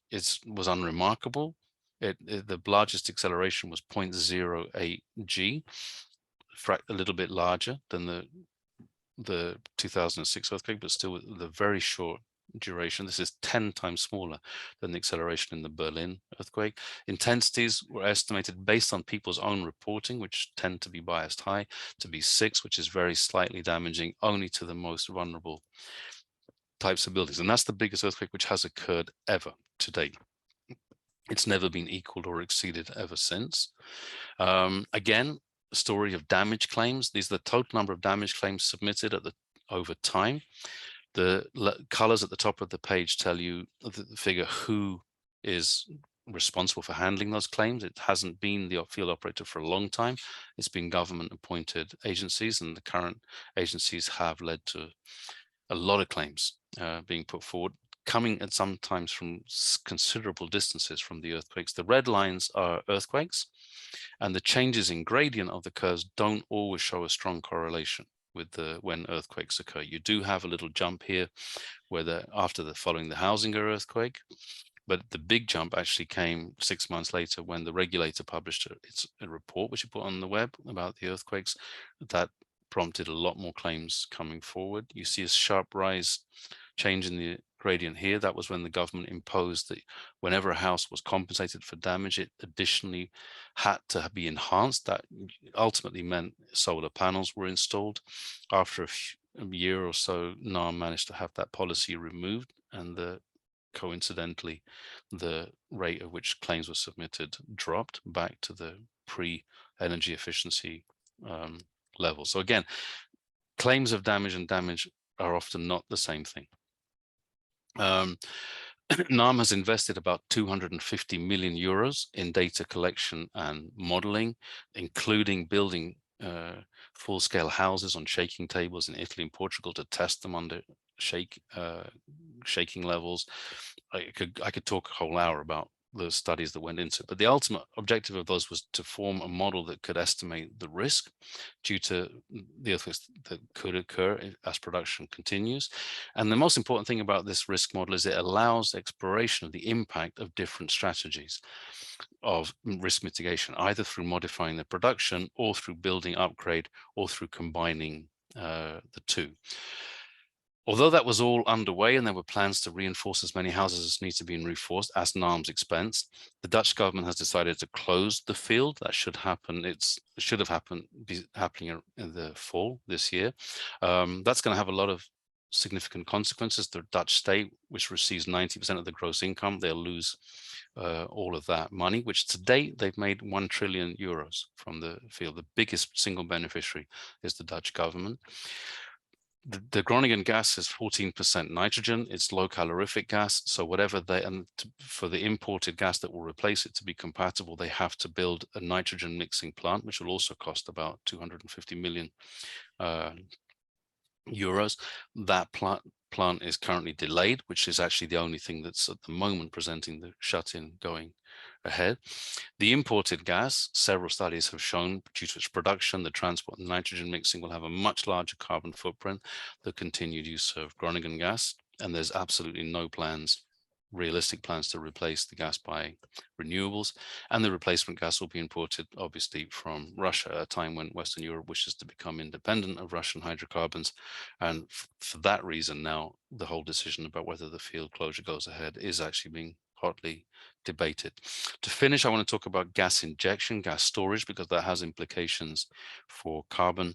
was unremarkable. The largest acceleration was 0.08 G, a little bit larger than the 2006 earthquake, but still with a very short duration. This is 10 times smaller than the acceleration in the Berlin earthquake. Intensities were estimated based on people's own reporting, which tend to be biased high, to be 6, which is very slightly damaging only to the most vulnerable types of buildings. And that's the biggest earthquake which has occurred ever to date. It's never been equaled or exceeded ever since. Again, a story of damage claims. These are the total number of damage claims submitted over time. The colors at the top of the page tell you the figure who is responsible for handling those claims. It hasn't been the field operator for a long time. It's been government appointed agencies, and the current agencies have led to a lot of claims being put forward, coming at sometimes from considerable distances from the earthquakes. The red lines are earthquakes, and the changes in gradient of the curves don't always show a strong correlation with when earthquakes occur. You do have a little jump here where following the Hausinger earthquake, but the big jump actually came 6 months later when the regulator published a report which he put on the web about the earthquakes that prompted a lot more claims coming forward. You see a sharp change in the gradient here, that was when the government imposed that whenever a house was compensated for damage, it additionally had to be enhanced. That ultimately meant solar panels were installed. After a year or so, NARM managed to have that policy removed, and coincidentally, the rate at which claims were submitted dropped back to the pre-energy efficiency level. So again, claims of damage and damage are often not the same thing. NARM has invested about 250 million euros in data collection and modeling, including building full-scale houses on shaking tables in Italy and Portugal to test them under shaking levels. I could talk a whole hour about the studies that went into it, but the ultimate objective of those was to form a model that could estimate the risk due to the earthquakes that could occur as production continues. And the most important thing about this risk model is it allows exploration of the impact of different strategies of risk mitigation, either through modifying the production or through building upgrade or through combining the two. Although that was all underway and there were plans to reinforce as many houses as need to be reinforced at NARM's expense, the Dutch government has decided to close the field. That should happen. It should have be happening in the fall this year. That's going to have a lot of significant consequences. The Dutch state, which receives 90% of the gross income, they'll lose all of that money, which to date they've made 1 trillion euros from the field. The biggest single beneficiary is the Dutch government. The Groningen gas is 14% nitrogen. It's low calorific gas. So whatever for the imported gas that will replace it to be compatible, they have to build a nitrogen mixing plant, which will also cost about 250 million euros. That plant is currently delayed, which is actually the only thing that's at the moment presenting the shut-in going ahead. The imported gas, several studies have shown, due to its production, the transport and nitrogen mixing will have a much larger carbon footprint, the continued use of Groningen gas, and there's absolutely no realistic plans to replace the gas by renewables, and the replacement gas will be imported obviously from Russia at a time when Western Europe wishes to become independent of Russian hydrocarbons. And for that reason now, the whole decision about whether the field closure goes ahead is actually being hotly debated. To finish, I want to talk about gas injection, gas storage, because that has implications for carbon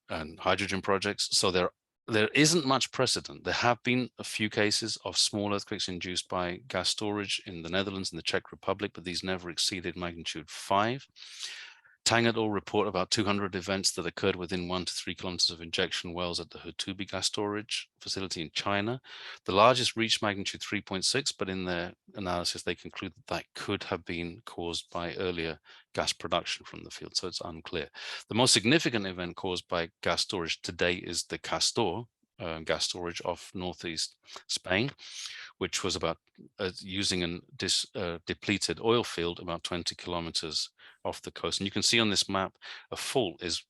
and hydrogen projects. So there isn't much precedent. There have been a few cases of small earthquakes induced by gas storage in the Netherlands and the Czech Republic, but these never exceeded magnitude 5. Tang et al. Report about 200 events that occurred within 1 to 3 kilometers of injection wells at the Hetubi gas storage facility in China. The largest reached magnitude 3.6, but in their analysis, they conclude that could have been caused by earlier gas production from the field, so it's unclear. The most significant event caused by gas storage today is the Castor gas storage off northeast Spain, which was about using a depleted oil field about 20 kilometers off the coast. And you can see on this map, a fault is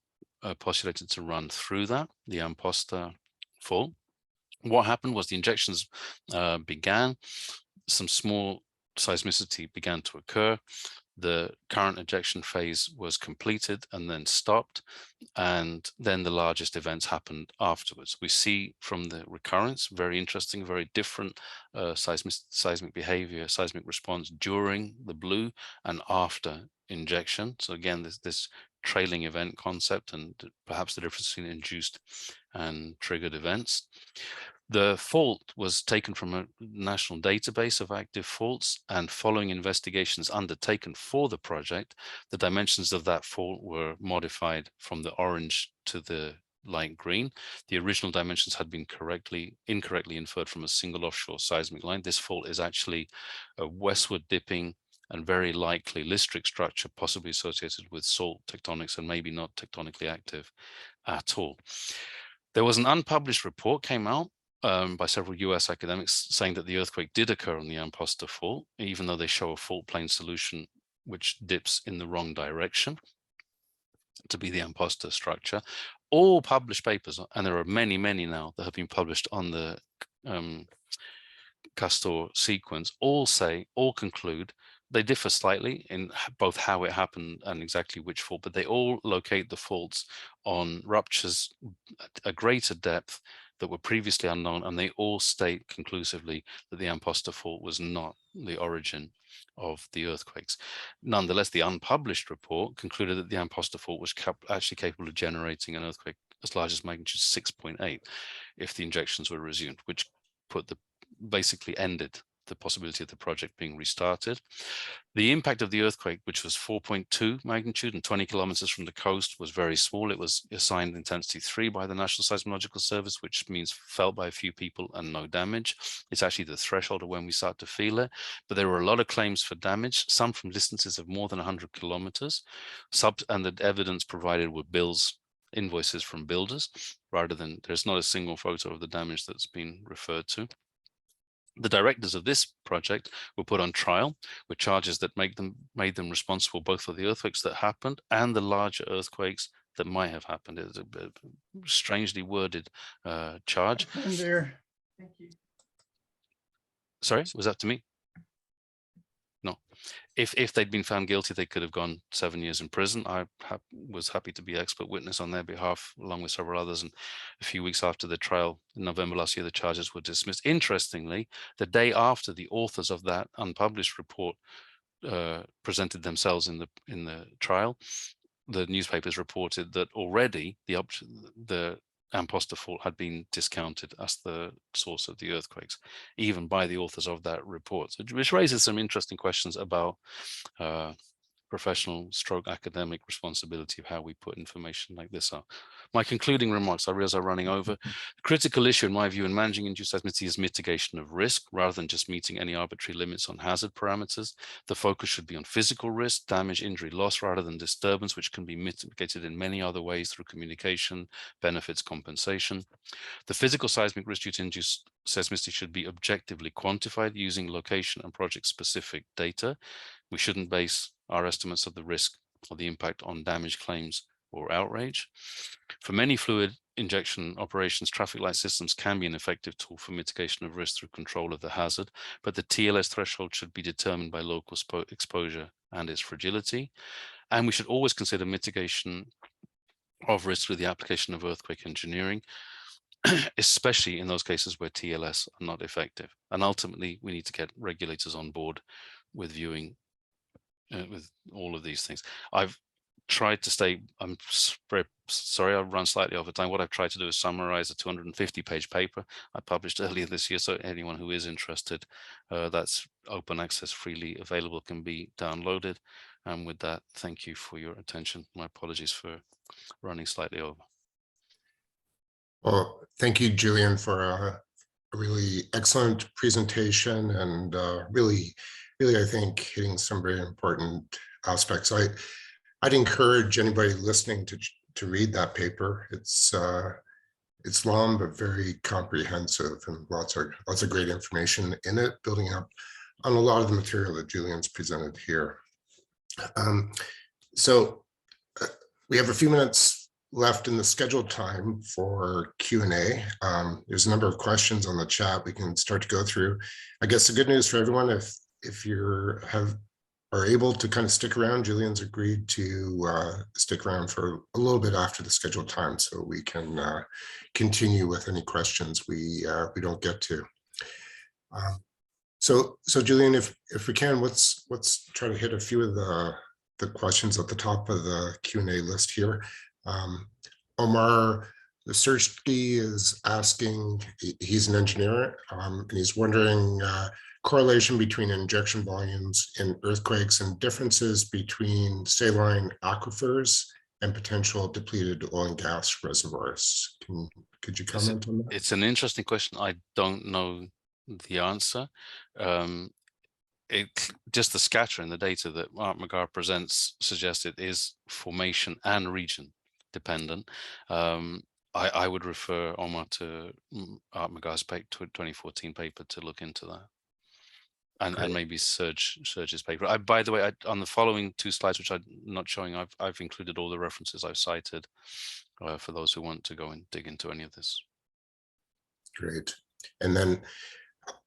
postulated to run through that, the Amposta fault. What happened was the injections began, some small seismicity began to occur. The current injection phase was completed and then stopped, and then the largest events happened afterwards. We see from the recurrence, very interesting, very different seismic behavior, seismic response during the blue and after injection. So again, this trailing event concept and perhaps the difference between induced and triggered events. The fault was taken from a national database of active faults, and following investigations undertaken for the project, the dimensions of that fault were modified from the orange to the light green. The original dimensions had been incorrectly inferred from a single offshore seismic line. This fault is actually a westward dipping and very likely listric structure, possibly associated with salt tectonics and maybe not tectonically active at all. There was an unpublished report came out by several US academics saying that the earthquake did occur on the Amposta fault, even though they show a fault plane solution which dips in the wrong direction to be the Amposta structure. All published papers, and there are many, many now that have been published on the Castor sequence, all conclude, they differ slightly in both how it happened and exactly which fault, but they all locate the faults on ruptures at a greater depth that were previously unknown, and they all state conclusively that the Amposta fault was not the origin of the earthquakes. Nonetheless, the unpublished report concluded that the Amposta fault was actually capable of generating an earthquake as large as magnitude 6.8 if the injections were resumed, which basically ended the possibility of the project being restarted. The impact of the earthquake, which was 4.2 magnitude and 20 kilometers from the coast, was very small. It was assigned intensity 3 by the National Seismological Service, which means felt by a few people and no damage. It's actually the threshold of when we start to feel it. But there were a lot of claims for damage, some from distances of more than 100 kilometers. And the evidence provided were invoices from builders, rather than, there's not a single photo of the damage that's been referred to. The directors of this project were put on trial with charges that made them responsible both for the earthquakes that happened and the larger earthquakes that might have happened. It was a strangely worded charge. Thank you. Sorry, was that to me? No. If they'd been found guilty, they could have gone 7 years in prison. I was happy to be expert witness on their behalf, along with several others. And a few weeks after the trial in November last year, the charges were dismissed. Interestingly, the day after the authors of that unpublished report presented themselves in the trial, the newspapers reported that already the Amposta fault had been discounted as the source of the earthquakes, even by the authors of that report, which raises some interesting questions about professional / academic responsibility of how we put information like this out. My concluding remarks, I realize I'm running over. The critical issue, in my view, in managing induced seismicity is mitigation of risk, rather than just meeting any arbitrary limits on hazard parameters. The focus should be on physical risk, damage, injury, loss, rather than disturbance, which can be mitigated in many other ways through communication, benefits, compensation. The physical seismic risk due to induced seismicity should be objectively quantified using location and project-specific data. We shouldn't base our estimates of the risk or the impact on damage claims or outrage. For many fluid injection operations, traffic light systems can be an effective tool for mitigation of risk through control of the hazard, but the TLS threshold should be determined by local exposure and its fragility. And we should always consider mitigation of risk through the application of earthquake engineering, especially in those cases where TLS are not effective. And ultimately, we need to get regulators on board with viewing with all of these things. I've tried to stay, I'm very sorry, I've run slightly over time. What I've tried to do is summarize a 250-page paper I published earlier this year. So anyone who is interested, that's open access, freely available, can be downloaded. And with that, thank you for your attention. My apologies for running slightly over. Well, thank you, Julian, for a really excellent presentation and really, I think, hitting some very important aspects. I'd encourage anybody listening to read that paper. It's long but very comprehensive, and lots of great information in it, building up on a lot of the material that Julian's presented here. So we have a few minutes left in the scheduled time for Q&A. There's a number of questions on the chat we can start to go through. I guess the good news for everyone, if you are able to kind of stick around, Julian's agreed to stick around for a little bit after the scheduled time, so we can continue with any questions we don't get to. So Julian, if we can, let's try to hit a few of the questions at the top of the Q&A list here. Omar Sersky is asking, he's an engineer, and he's wondering correlation between injection volumes in earthquakes and differences between saline aquifers and potential depleted oil and gas reservoirs. Could you comment on that? It's an interesting question. I don't know the answer. Just the scatter in the data that ARMA presents suggests it is formation and region dependent. I would refer Omar to ARMA's 2014 paper to look into that, and maybe Serge's paper. By the way, on the following two slides, which I'm not showing, I've included all the references I've cited for those who want to go and dig into any of this. Great. And then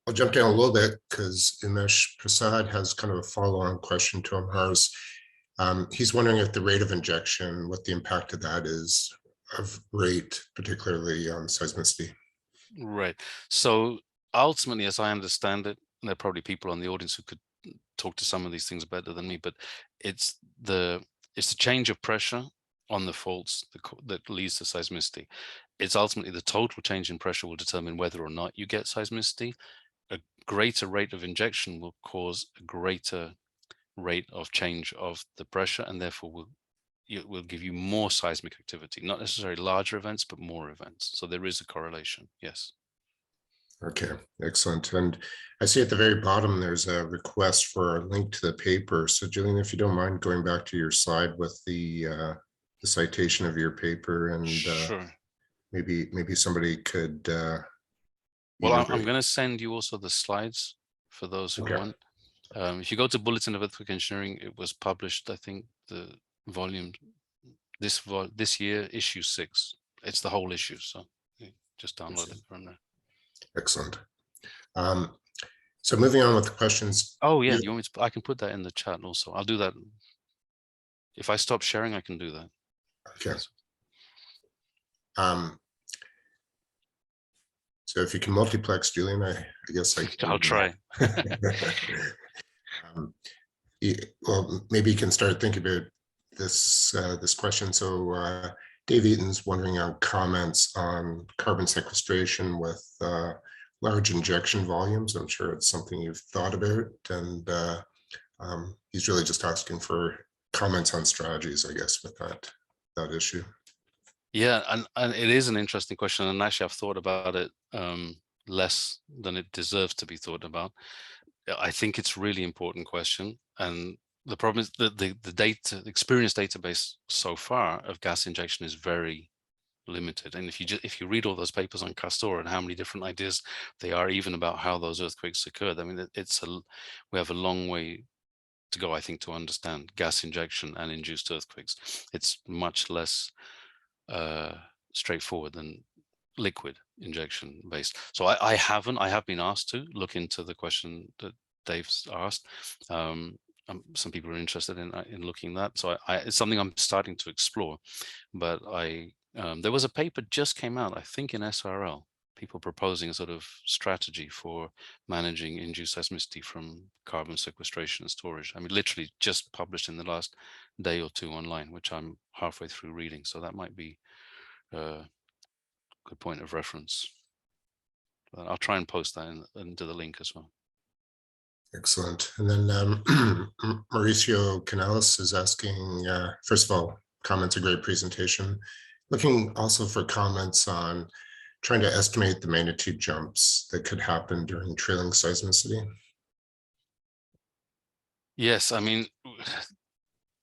I'll jump down a little bit because Umesh Prasad has kind of a follow-on question to Omar's. He's wondering if the rate of injection, what the impact of that is, of rate, particularly on seismicity. Right. So ultimately, as I understand it, and there are probably people on the audience who could talk to some of these things better than me, but it's the change of pressure on the faults that leads to seismicity. It's ultimately the total change in pressure will determine whether or not you get seismicity. A greater rate of injection will cause a greater rate of change of the pressure, and therefore will give you more seismic activity, not necessarily larger events, but more events. So there is a correlation, yes. Okay, excellent. And I see at the very bottom, there's a request for a link to the paper. So Julian, if you don't mind going back to your slide with the citation of your paper, and Sure. maybe somebody could. Well, I'm going to send you also the slides for those who Okay. want. If you go to Bulletin of Earthquake Engineering, it was published, I think, the volume this year, issue 6. It's the whole issue, so you just download it from there. Excellent. So moving on with the questions. Oh yeah, you want me to? I can put that in the chat also. I'll do that. If I stop sharing, I can do that. Okay. So if you can multiplex, Julian, I guess I'll try. Well, maybe you can start thinking about this this question. So Dave Eaton's wondering on comments on carbon sequestration with large injection volumes. I'm sure it's something you've thought about, and he's really just asking for comments on strategies, I guess, with that issue. Yeah, and it is an interesting question, and actually I've thought about it less than it deserves to be thought about. I think it's a really important question, and the problem is that the experience database so far of gas injection is very limited. And if you read all those papers on Castor and how many different ideas they are, even about how those earthquakes occurred, I mean, we have a long way to go, I think, to understand gas injection and induced earthquakes. It's much less straightforward than liquid injection based. So I have been asked to look into the question that Dave's asked. Some people are interested in looking at that. So it's something I'm starting to explore. But there was a paper just came out, I think, in SRL, people proposing a sort of strategy for managing induced seismicity from carbon sequestration and storage. I mean, literally just published in the last day or two online, which I'm halfway through reading. So that might be a good point of reference. I'll try and post that into the link as well. Excellent. And then Mauricio Canales is asking, first of all, comments, a great presentation. Looking also for comments on trying to estimate the magnitude jumps that could happen during trailing seismicity. Yes, I mean,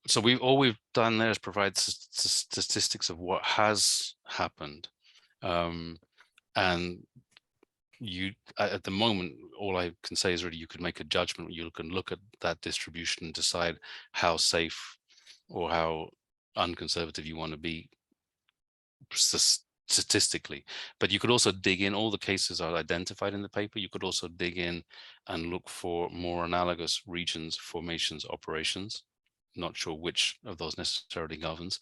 so all we've done there is provide statistics of what has happened. And you, at the moment, all I can say is really you could make a judgment. You can look at that distribution and decide how safe or how unconservative you want to be statistically. But you could also dig in. All the cases are identified in the paper. You could also dig in and look for more analogous regions, formations, operations. Not sure which of those necessarily governs,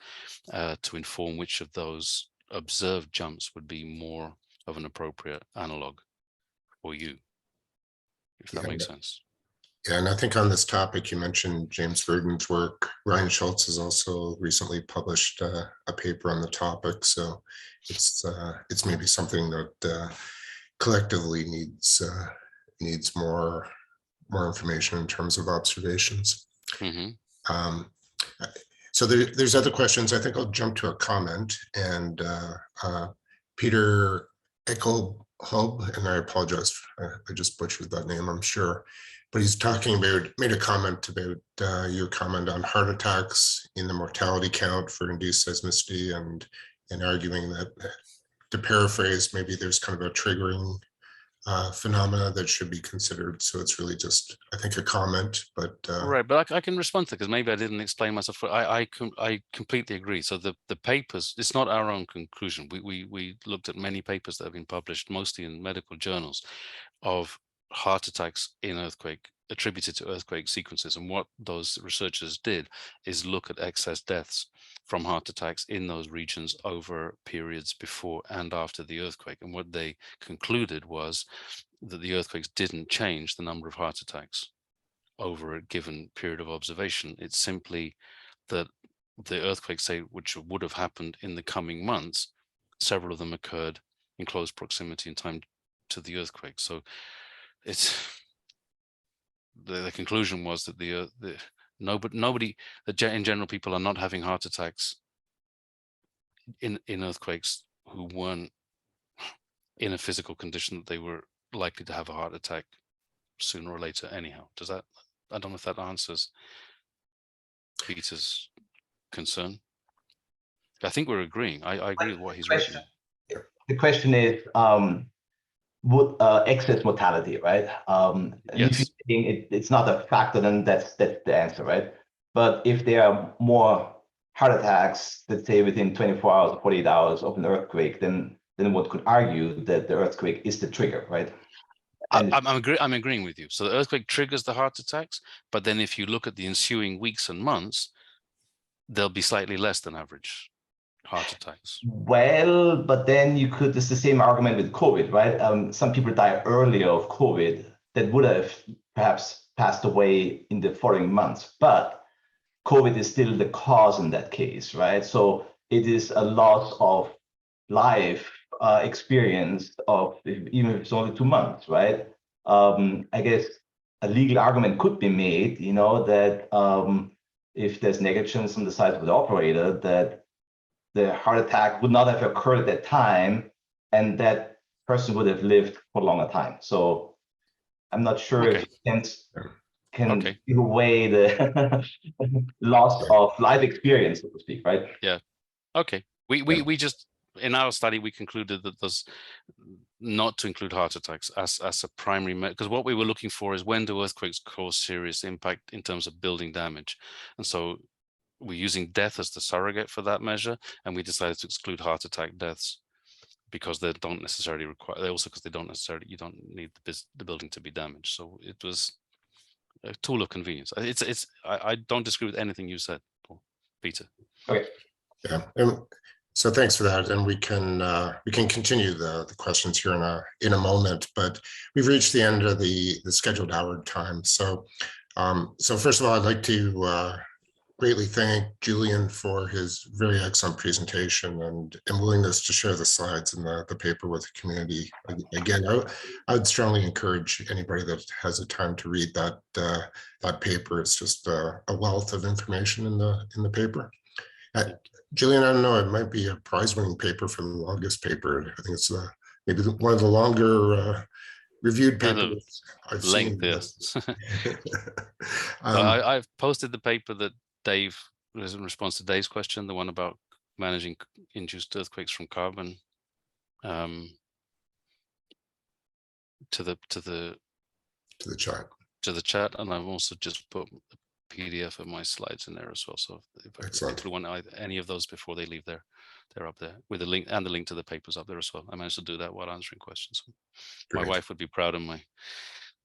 to inform which of those observed jumps would be more of an appropriate analog for you, if that makes sense. Yeah, and I think on this topic, you mentioned James Verdon's work. Ryan Schultz has also recently published a paper on the topic. So it's maybe something that collectively needs more information in terms of observations. Mm-hmm. So there's other questions. I think I'll jump to a comment, and Peter Eckelhob, and I apologize, I just butchered that name, I'm sure, but he's made a comment about your comment on heart attacks in the mortality count for induced seismicity, and arguing that, to paraphrase, maybe there's kind of a triggering phenomena that should be considered. So it's really just, I think, a comment, but right. But I can respond to it because maybe I didn't explain myself. I completely agree. So the papers, it's not our own conclusion. We looked at many papers that have been published, mostly in medical journals, of heart attacks in earthquake attributed to earthquake sequences. And what those researchers did is look at excess deaths from heart attacks in those regions over periods before and after the earthquake. And what they concluded was that the earthquakes didn't change the number of heart attacks over a given period of observation. It's simply that the earthquakes, say, which would have happened in the coming months, several of them occurred in close proximity in time to the earthquake. So it's the conclusion was that in general, people are not having heart attacks in earthquakes who weren't in a physical condition that they were likely to have a heart attack sooner or later anyhow. Does that, I don't know if that answers Peter's concern. I think we're agreeing. I agree with what he's written. The question is, excess mortality, right? Yes. If you think it's not a factor, then that's the answer, right? But if there are more heart attacks, let's say within 24 hours or 48 hours of an earthquake, then one could argue that the earthquake is the trigger, right? I'm agreeing with you. So the earthquake triggers the heart attacks, but then if you look at the ensuing weeks and months, there'll be slightly less than average heart attacks. Well, but then it's the same argument with COVID, right? Some people die earlier of COVID that would have perhaps passed away in the following months, but COVID is still the cause in that case, right? So it is a loss of life experience of, even if it's only 2 months, right? I guess a legal argument could be made, that if there's negligence on the side of the operator, that the heart attack would not have occurred at that time, and that person would have lived for a longer time. So I'm not sure if it can give away the loss of life experience, so to speak, right? Yeah. Okay. We just, in our study, we concluded that there's not to include heart attacks as a primary, because what we were looking for is when do earthquakes cause serious impact in terms of building damage. And so we're using death as the surrogate for that measure, and we decided to exclude heart attack deaths because they don't necessarily require, also because they don't necessarily, you don't need the building to be damaged. So it was a tool of convenience. I don't disagree with anything you said, Peter. Okay. Yeah. So thanks for that, and we can continue the questions here in a moment. But we've reached the end of the scheduled hour time. So first of all, I'd like to greatly thank Julian for his very excellent presentation and willingness to share the slides and the paper with the community. Again, I would strongly encourage anybody that has the time to read that paper. It's just a wealth of information in the paper. Julian, I don't know, it might be a prize-winning paper from the longest paper. I think it's maybe one of the longer reviewed papers I've seen. Yes. I've posted the paper that Dave was in response to Dave's question, the one about managing induced earthquakes from carbon, to the chat, and I've also just put a PDF of my slides in there as well. So if people want any of those before they leave there, they're up there with the link, and the link to the papers up there as well. I managed to do that while answering questions. Great. My wife would be proud of my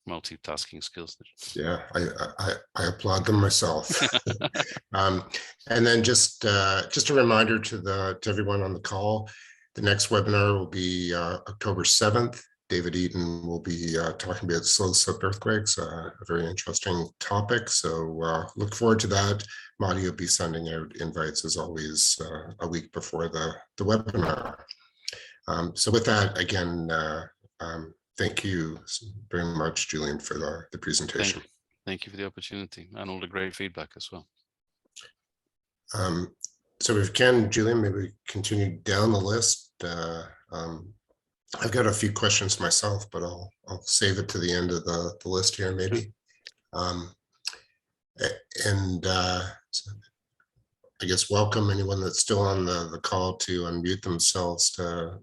multitasking skills. Yeah, I applaud them myself. And then just a reminder to everyone on the call, the next webinar will be October 7th. David Eaton will be talking about slow slip earthquakes, a very interesting topic. So look forward to that. Madi will be sending out invites as always a week before the webinar. So with that, again, thank you very much, Julian, for the presentation. Thank you for the opportunity and all the great feedback as well. So if you can, Julian, maybe continue down the list. I've got a few questions myself, but I'll save it to the end of the list here, maybe. So I guess welcome anyone that's still on the call to unmute themselves to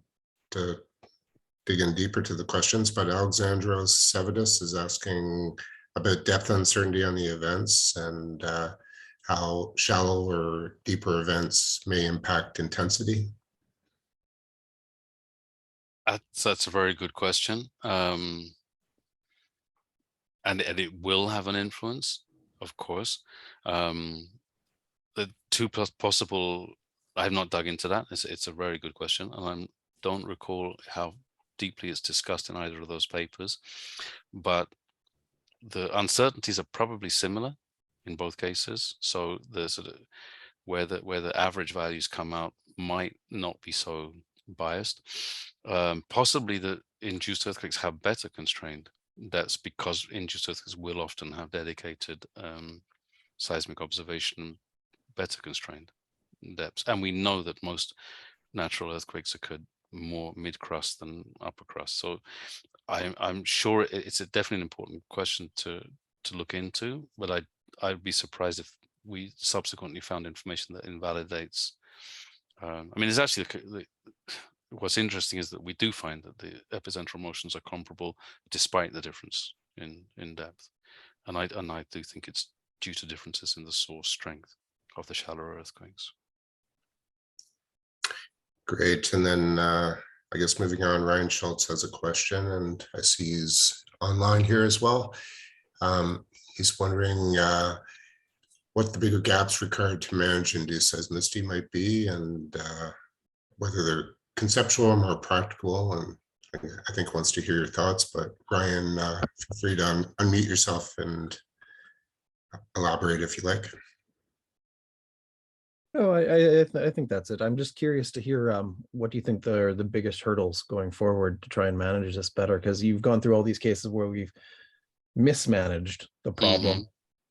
dig in deeper to the questions. But Alexandros Sevidus is asking about depth uncertainty on the events and how shallow or deeper events may impact intensity. That's a very good question. and it will have an influence, of course. The two possible, I have not dug into that. It's a very good question, and I don't recall how deeply it's discussed in either of those papers, but the uncertainties are probably similar in both cases. So the sort of where the average values come out might not be so biased. Possibly the induced earthquakes have better constrained. That's because induced earthquakes will often have dedicated seismic observation better constrained depths. And we know that most natural earthquakes occurred more mid-crust than upper crust. So I'm sure it's definitely an important question to look into, but I'd be surprised if we subsequently found information that invalidates. I mean, it's actually what's interesting is that we do find that the epicentral motions are comparable despite the difference in depth, and I do think it's due to differences in the source strength of the shallower earthquakes. Great. And then I guess moving on, Ryan Schultz has a question, and I see he's online here as well. He's wondering what the bigger gaps required to manage induced seismicity might be, and whether they're conceptual or more practical. And I think wants to hear your thoughts, but Ryan, feel free to unmute yourself and elaborate if you like. No, I think that's it. I'm just curious to hear what do you think are the biggest hurdles going forward to try and manage this better? Because you've gone through all these cases where we've mismanaged the problem.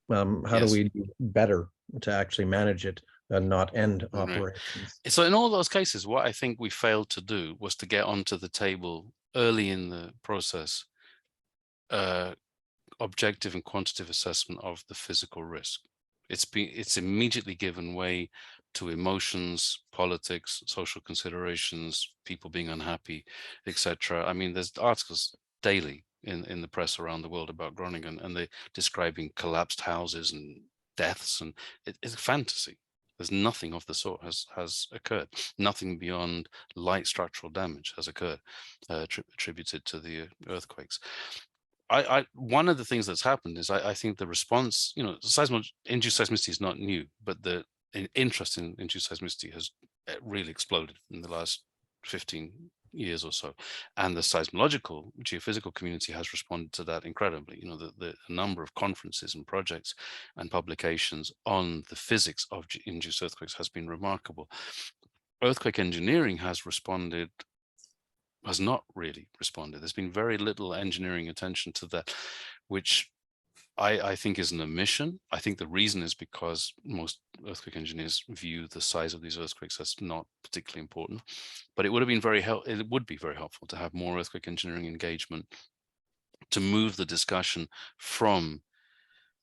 How do we do better to actually manage it and not end operations? So in all those cases, what I think we failed to do was to get onto the table early in the process, objective and quantitative assessment of the physical risk. It's immediately given way to emotions, politics, social considerations, people being unhappy, etc. I mean, there's articles daily in the press around the world about Groningen, and they're describing collapsed houses and deaths, and it's a fantasy. There's nothing of the sort has occurred. Nothing beyond light structural damage has occurred, attributed to the earthquakes. One of the things that's happened is I think the response, induced seismicity is not new, but the interest in induced seismicity has really exploded in the last 15 years or so. And the seismological geophysical community has responded to that incredibly. The number of conferences and projects and publications on the physics of induced earthquakes has been remarkable. Earthquake engineering has not really responded. There's been very little engineering attention to that, which I think is an omission. I think the reason is because most earthquake engineers view the size of these earthquakes as not particularly important. But it would be very helpful to have more earthquake engineering engagement to move the discussion from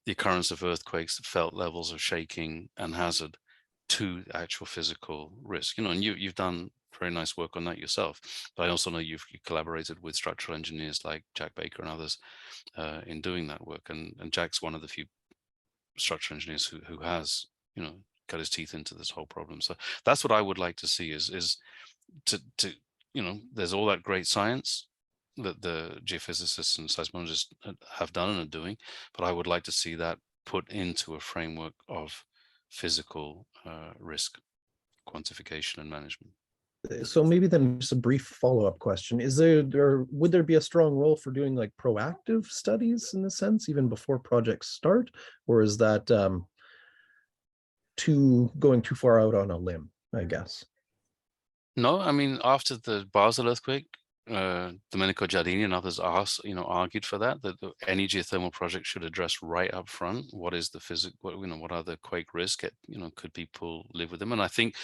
the occurrence of earthquakes, felt levels of shaking and hazard, to actual physical risk. And you've done very nice work on that yourself, but I also know you've collaborated with structural engineers like Jack Baker and others in doing that work, and Jack's one of the few structural engineers who has cut his teeth into this whole problem. So that's what I would like to see is to there's all that great science that the geophysicists and seismologists have done and are doing, but I would like to see that put into a framework of physical risk quantification and management. So maybe then just a brief follow-up question. Would there be a strong role for doing like proactive studies in a sense, even before projects start? Or is that going too far out on a limb, I guess? No, I mean, after the Basel earthquake, Domenico Giardini and others argued for that any geothermal project should address right up front what is the physics, what are the quake risk, could people live with them? And I think,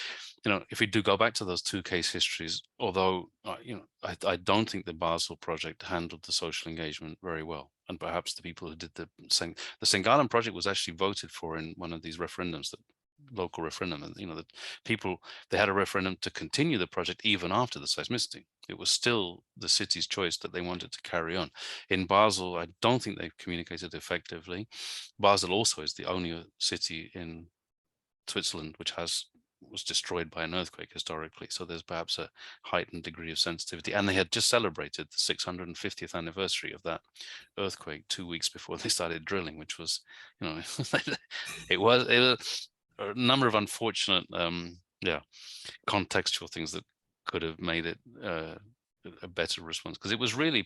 if we do go back to those two case histories, although I don't think the Basel project handled the social engagement very well, and perhaps the people who did the Sengalan project was actually voted for in one of these referendums, that local referendum, and the people, they had a referendum to continue the project even after the seismicity. It was still the city's choice that they wanted to carry on. In Basel, I don't think they've communicated effectively. Basel also is the only city in Switzerland which has was destroyed by an earthquake historically. So there's perhaps a heightened degree of sensitivity. And they had just celebrated the 650th anniversary of that earthquake 2 weeks before they started drilling, which was, you know, it was a number of unfortunate, contextual things that could have made it a better response, because it was really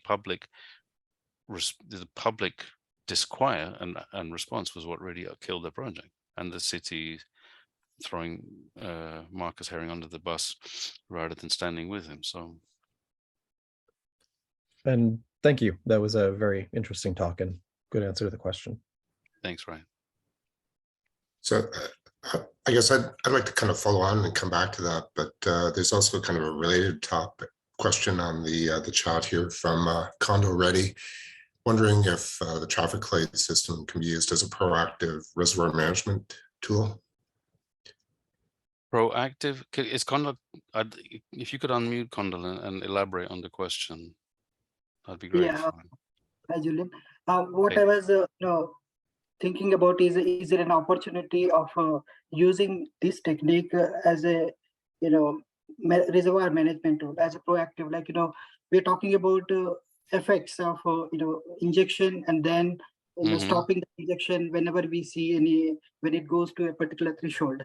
the public disquiet and response was what really killed the project, and the city throwing Marcus Herring under the bus rather than standing with him. So, and thank you. That was a very interesting talk and good answer to the question. Thanks, Ryan. So I guess I'd like to kind of follow on and come back to that, but there's also kind of a related topic question on the chat here from Condo Ready, wondering if the traffic light system can be used as a proactive reservoir management tool. Proactive, is Condor, if you could unmute Condor and elaborate on the question, that'd be great. Yeah, hi Julian. What I was thinking about is there an opportunity of using this technique as a reservoir management tool, as a proactive, like we're talking about effects of injection and then stopping the injection whenever we see when it goes to a particular threshold.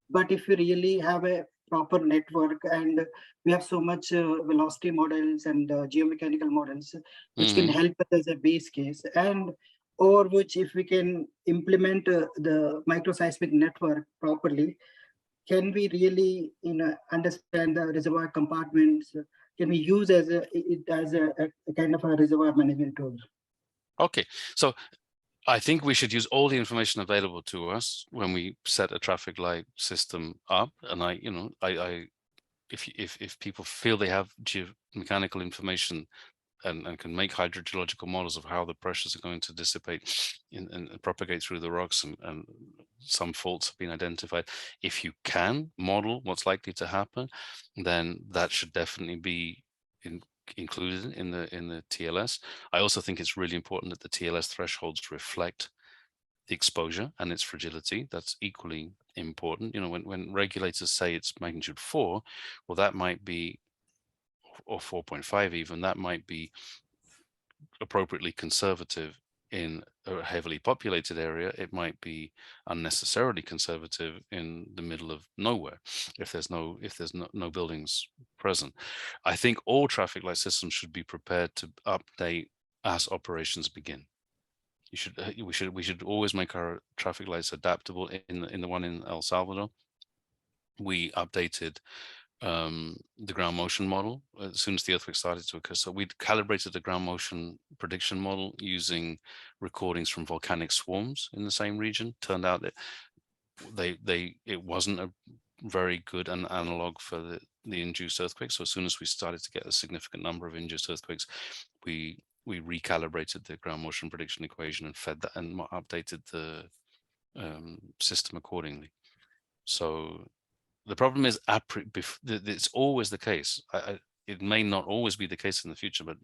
But if we really have a proper network and we have so much velocity models and geomechanical models which can help us as a base case, and over which if we can implement the microseismic network properly, can we really understand the reservoir compartments? Can we use it as a kind of a reservoir management tool? Okay, so I think we should use all the information available to us when we set a traffic light system up. And if people feel they have geomechanical information and can make hydrogeological models of how the pressures are going to dissipate and propagate through the rocks, and some faults have been identified. If you can model what's likely to happen, then that should definitely be included in the TLS. I also think it's really important that the TLS thresholds reflect the exposure and its fragility. That's equally important. When regulators say it's magnitude 4, well, that might be, or 4.5 even, that might be appropriately conservative in a heavily populated area. It might be unnecessarily conservative in the middle of nowhere if there's no buildings present. I think all traffic light systems should be prepared to update as operations begin. We should always make our traffic lights adaptable. In the one in El Salvador, we updated the ground motion model as soon as the earthquake started to occur. So we'd calibrated the ground motion prediction model using recordings from volcanic swarms in the same region. Turned out that it wasn't a very good an analog for the induced earthquake. So as soon as we started to get a significant number of induced earthquakes, we recalibrated the ground motion prediction equation and fed that and updated the system accordingly. So the problem is, it's always the case. It may not always be the case in the future, but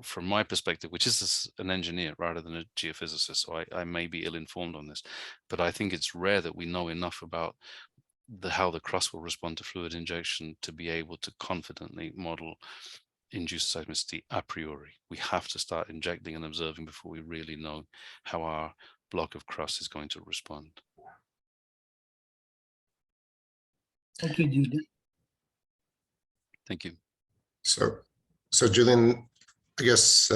from my perspective, which is an engineer rather than a geophysicist, so I may be ill-informed on this, but I think it's rare that we know enough about how the crust will respond to fluid injection to be able to confidently model induced seismicity a priori. We have to start injecting and observing before we really know how our block of crust is going to respond. Thank you, Julian. Thank you. So Julian, I guess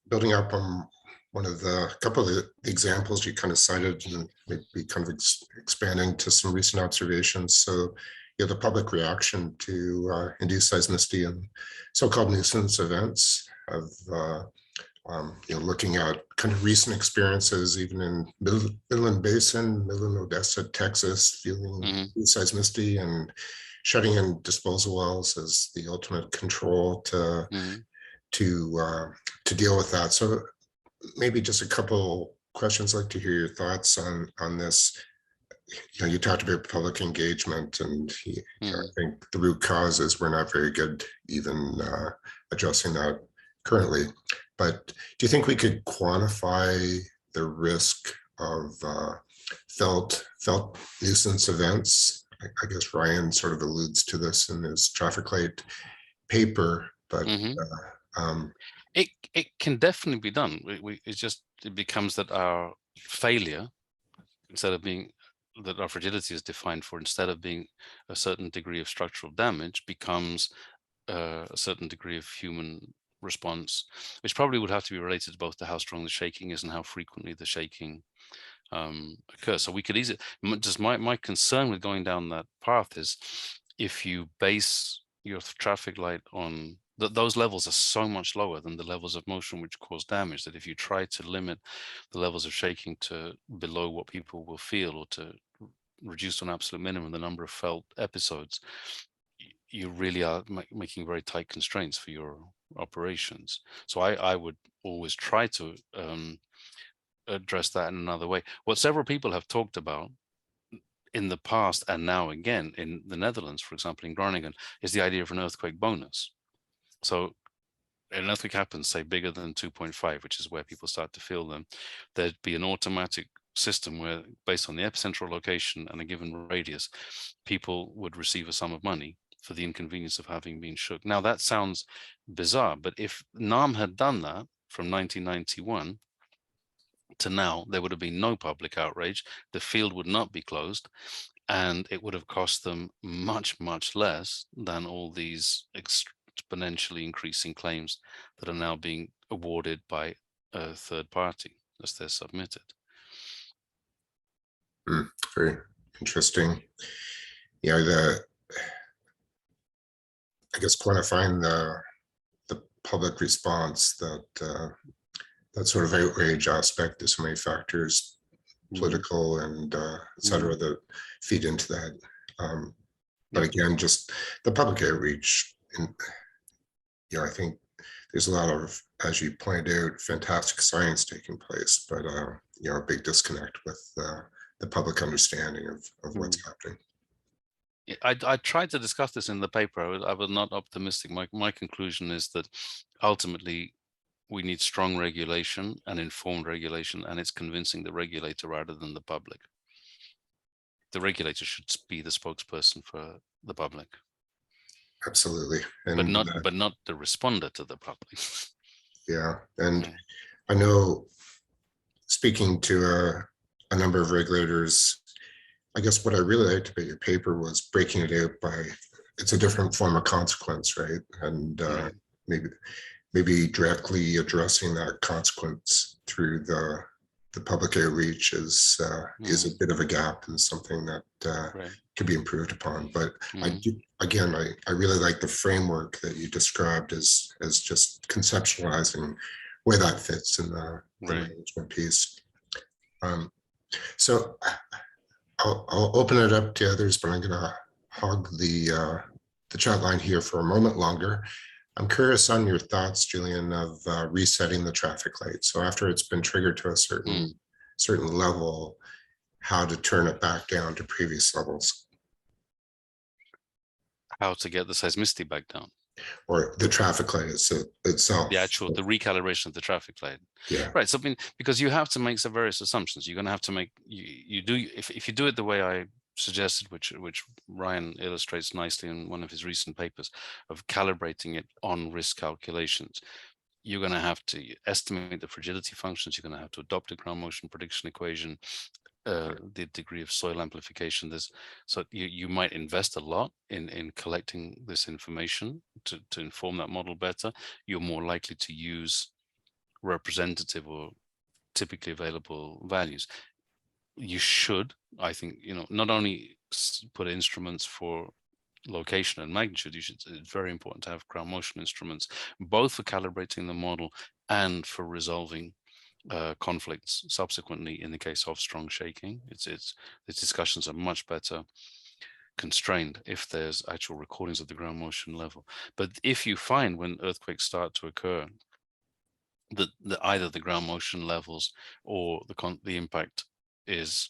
building up on a couple of the examples you kind of cited, and maybe kind of expanding to some recent observations. So the public reaction to induced seismicity and so-called nuisance events of looking at kind of recent experiences, even in Midland Basin, Midland, Odessa, Texas, feeling seismicity and shutting in disposal wells as the ultimate control to deal with that. So maybe just a couple questions. I'd like to hear your thoughts on this. You talked about public engagement, and I think the root cause is we're not very good even addressing that currently. But do you think we could quantify the risk of felt nuisance events I guess Ryan sort of alludes to this in his traffic light paper, but it can definitely be done. It becomes that our failure, instead of being that our fragility is defined for, instead of being a certain degree of structural damage, becomes a certain degree of human response, which probably would have to be related both to how strong the shaking is and how frequently the shaking occurs. So we could easily, just my concern with going down that path is if you base your traffic light on those levels are so much lower than the levels of motion which cause damage, that if you try to limit the levels of shaking to below what people will feel, or to reduce to an absolute minimum the number of felt episodes, you really are making very tight constraints for your operations. So I would always try to address that in another way. What several people have talked about in the past and now again in the Netherlands, for example, in Groningen, is the idea of an earthquake bonus. So an earthquake happens, say, bigger than 2.5, which is where people start to feel them, there'd be an automatic system where, based on the epicentral location and a given radius, people would receive a sum of money for the inconvenience of having been shook. Now, that sounds bizarre, but if NAM had done that from 1991 to now, there would have been no public outrage, the field would not be closed, and it would have cost them much, much less than all these exponentially increasing claims that are now being awarded by a third party as they're submitted. Very interesting. Yeah, I guess quantifying the public response, that sort of outrage aspect, there's so many factors, political and et cetera, that feed into that. But again, just the public outreach, and I think there's a lot of, as you pointed out, fantastic science taking place, but a big disconnect with the public understanding of what's happening. I tried to discuss this in the paper. I was not optimistic. My conclusion is that ultimately we need strong regulation and informed regulation, and it's convincing the regulator rather than the public. The regulator should be the spokesperson for the public. Absolutely. And, but not the responder to the public. Yeah, and I know, speaking to a number of regulators, I guess what I really liked about your paper was breaking it out by, it's a different form of consequence, right? And maybe directly addressing that consequence through the public outreach is a bit of a gap and something that can be improved upon. But I really like the framework that you described as just conceptualizing where that fits in the management piece. So I'll open it up to others, but I'm going to hog the chat line here for a moment longer. I'm curious on your thoughts, Julian, of resetting the traffic light. So after it's been triggered to a certain level, how to turn it back down to previous levels. How to get the seismicity back down. Or the traffic light itself. The recalibration of the traffic light. Yeah. Right. So because you have to make some various assumptions. You're going to have to make, if you do it the way I suggested, which Ryan illustrates nicely in one of his recent papers, of calibrating it on risk calculations, you're going to have to estimate the fragility functions. You're going to have to adopt a ground motion prediction equation, the degree of soil amplification. So you might invest a lot in collecting this information to inform that model better. You're more likely to use representative or typically available values. You should, I think, not only put instruments for location and magnitude, it's very important to have ground motion instruments, both for calibrating the model and for resolving conflicts subsequently in the case of strong shaking. The discussions are much better constrained if there's actual recordings of the ground motion level. But if you find when earthquakes start to occur that either the ground motion levels or the impact is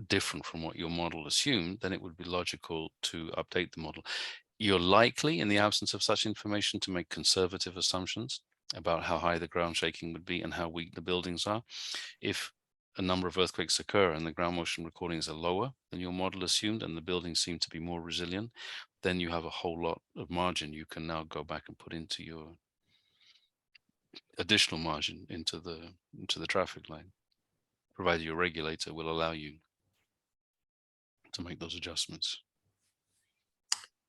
different from what your model assumed, then it would be logical to update the model. You're likely, in the absence of such information, to make conservative assumptions about how high the ground shaking would be and how weak the buildings are. If a number of earthquakes occur and the ground motion recordings are lower than your model assumed and the buildings seem to be more resilient, then you have a whole lot of margin you can now go back and put into your additional margin into the traffic light, provided your regulator will allow you to make those adjustments.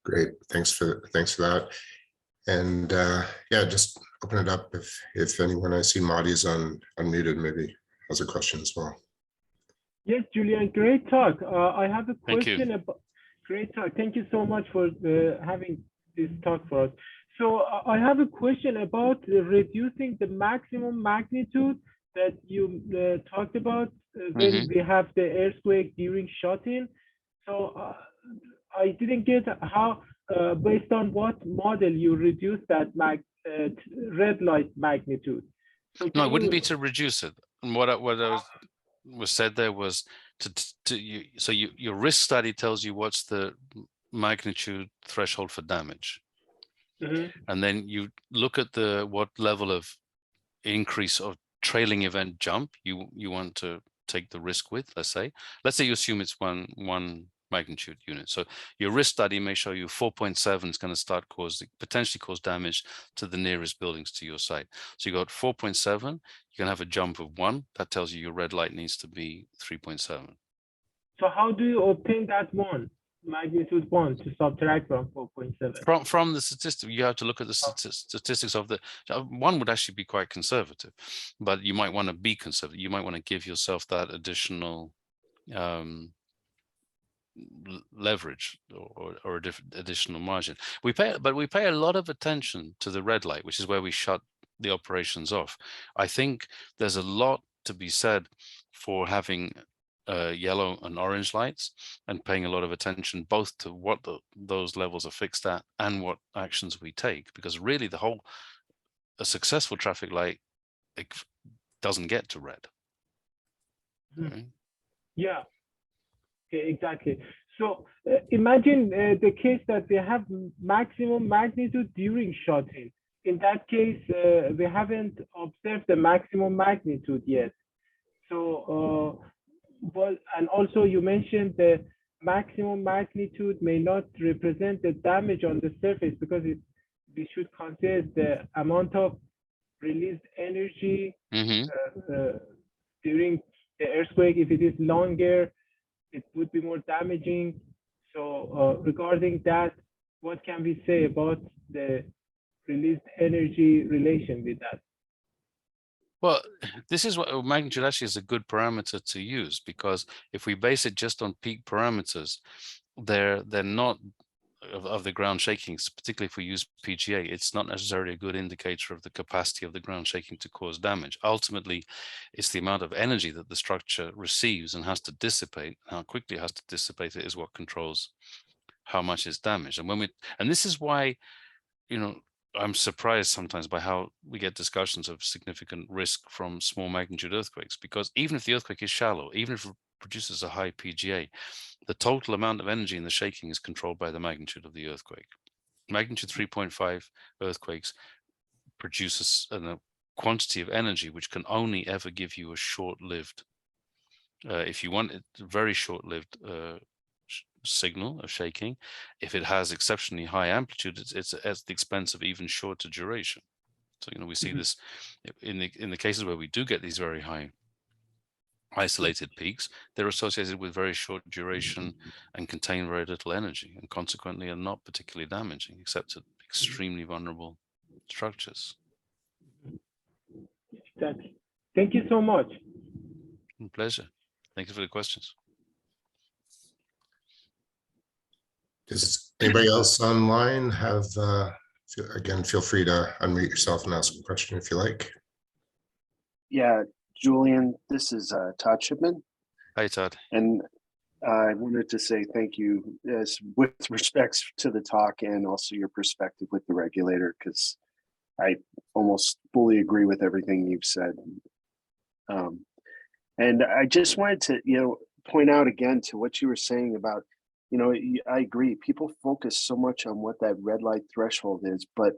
Great, thanks for that. And yeah, just open it up if anyone, I see Marty's unmuted, maybe has a question as well. Yes, Julian, great talk. I have a question about, great talk. Thank you so much for having this talk for us. So I have a question about reducing the maximum magnitude that you talked about when we have the earthquake during shut-in. So I didn't get how, based on what model you reduce that red light magnitude. So no, it wouldn't be to reduce it. And what was said there was your risk study tells you what's the magnitude threshold for damage. And then you look at what level of increase of trailing event jump you want to take the risk with. Let's say you assume it's one magnitude unit. So your risk study may show you 4.7 is going to start potentially cause damage to the nearest buildings to your site. So you got 4.7, you can have a jump of 1. That tells you your red light needs to be 3.7. So how do you obtain that magnitude 1 to subtract from 4.7? From the statistic, you have to look at the statistics of the one would actually be quite conservative, but you might want to be conservative. You might want to give yourself that additional leverage or additional margin. We pay a lot of attention to the red light, which is where we shut the operations off. I think there's a lot to be said for having yellow and orange lights and paying a lot of attention both to what those levels are fixed at and what actions we take, because really a successful traffic light doesn't get to red. Right? Yeah. Okay, exactly. So imagine the case that we have maximum magnitude during shut-in. In that case, we haven't observed the maximum magnitude yet. So, and also you mentioned the maximum magnitude may not represent the damage on the surface because we should consider the amount of released energy during the earthquake. If it is longer, it would be more damaging. So regarding that, what can we say about the released energy relation with that? Well, this is what magnitude actually is a good parameter to use, because if we base it just on peak parameters, they're not of the ground shakings, particularly if we use PGA, it's not necessarily a good indicator of the capacity of the ground shaking to cause damage. Ultimately, it's the amount of energy that the structure receives and has to dissipate. How quickly it has to dissipate it is what controls how much is damaged. And this is why, I'm surprised sometimes by how we get discussions of significant risk from small magnitude earthquakes, because even if the earthquake is shallow, even if it produces a high PGA, the total amount of energy in the shaking is controlled by the magnitude of the earthquake. Magnitude 3.5 earthquakes produces a quantity of energy which can only ever give you a short-lived, if you want it, very short-lived signal of shaking. If it has exceptionally high amplitude, it's at the expense of even shorter duration. So we see this in the cases where we do get these very high isolated peaks. They're associated with very short duration and contain very little energy, and consequently are not particularly damaging except to extremely vulnerable structures. Exactly. Thank you so much. Pleasure. Thank you for the questions. Does anybody else online have, again, feel free to unmute yourself and ask a question if you like. Yeah, Julian, this is Todd Shipman. Hi, Todd. And I wanted to say thank you with respects to the talk and also your perspective with the regulator, because I almost fully agree with everything you've said. And I just wanted to, point out again to what you were saying about, I agree. People focus so much on what that red light threshold is, but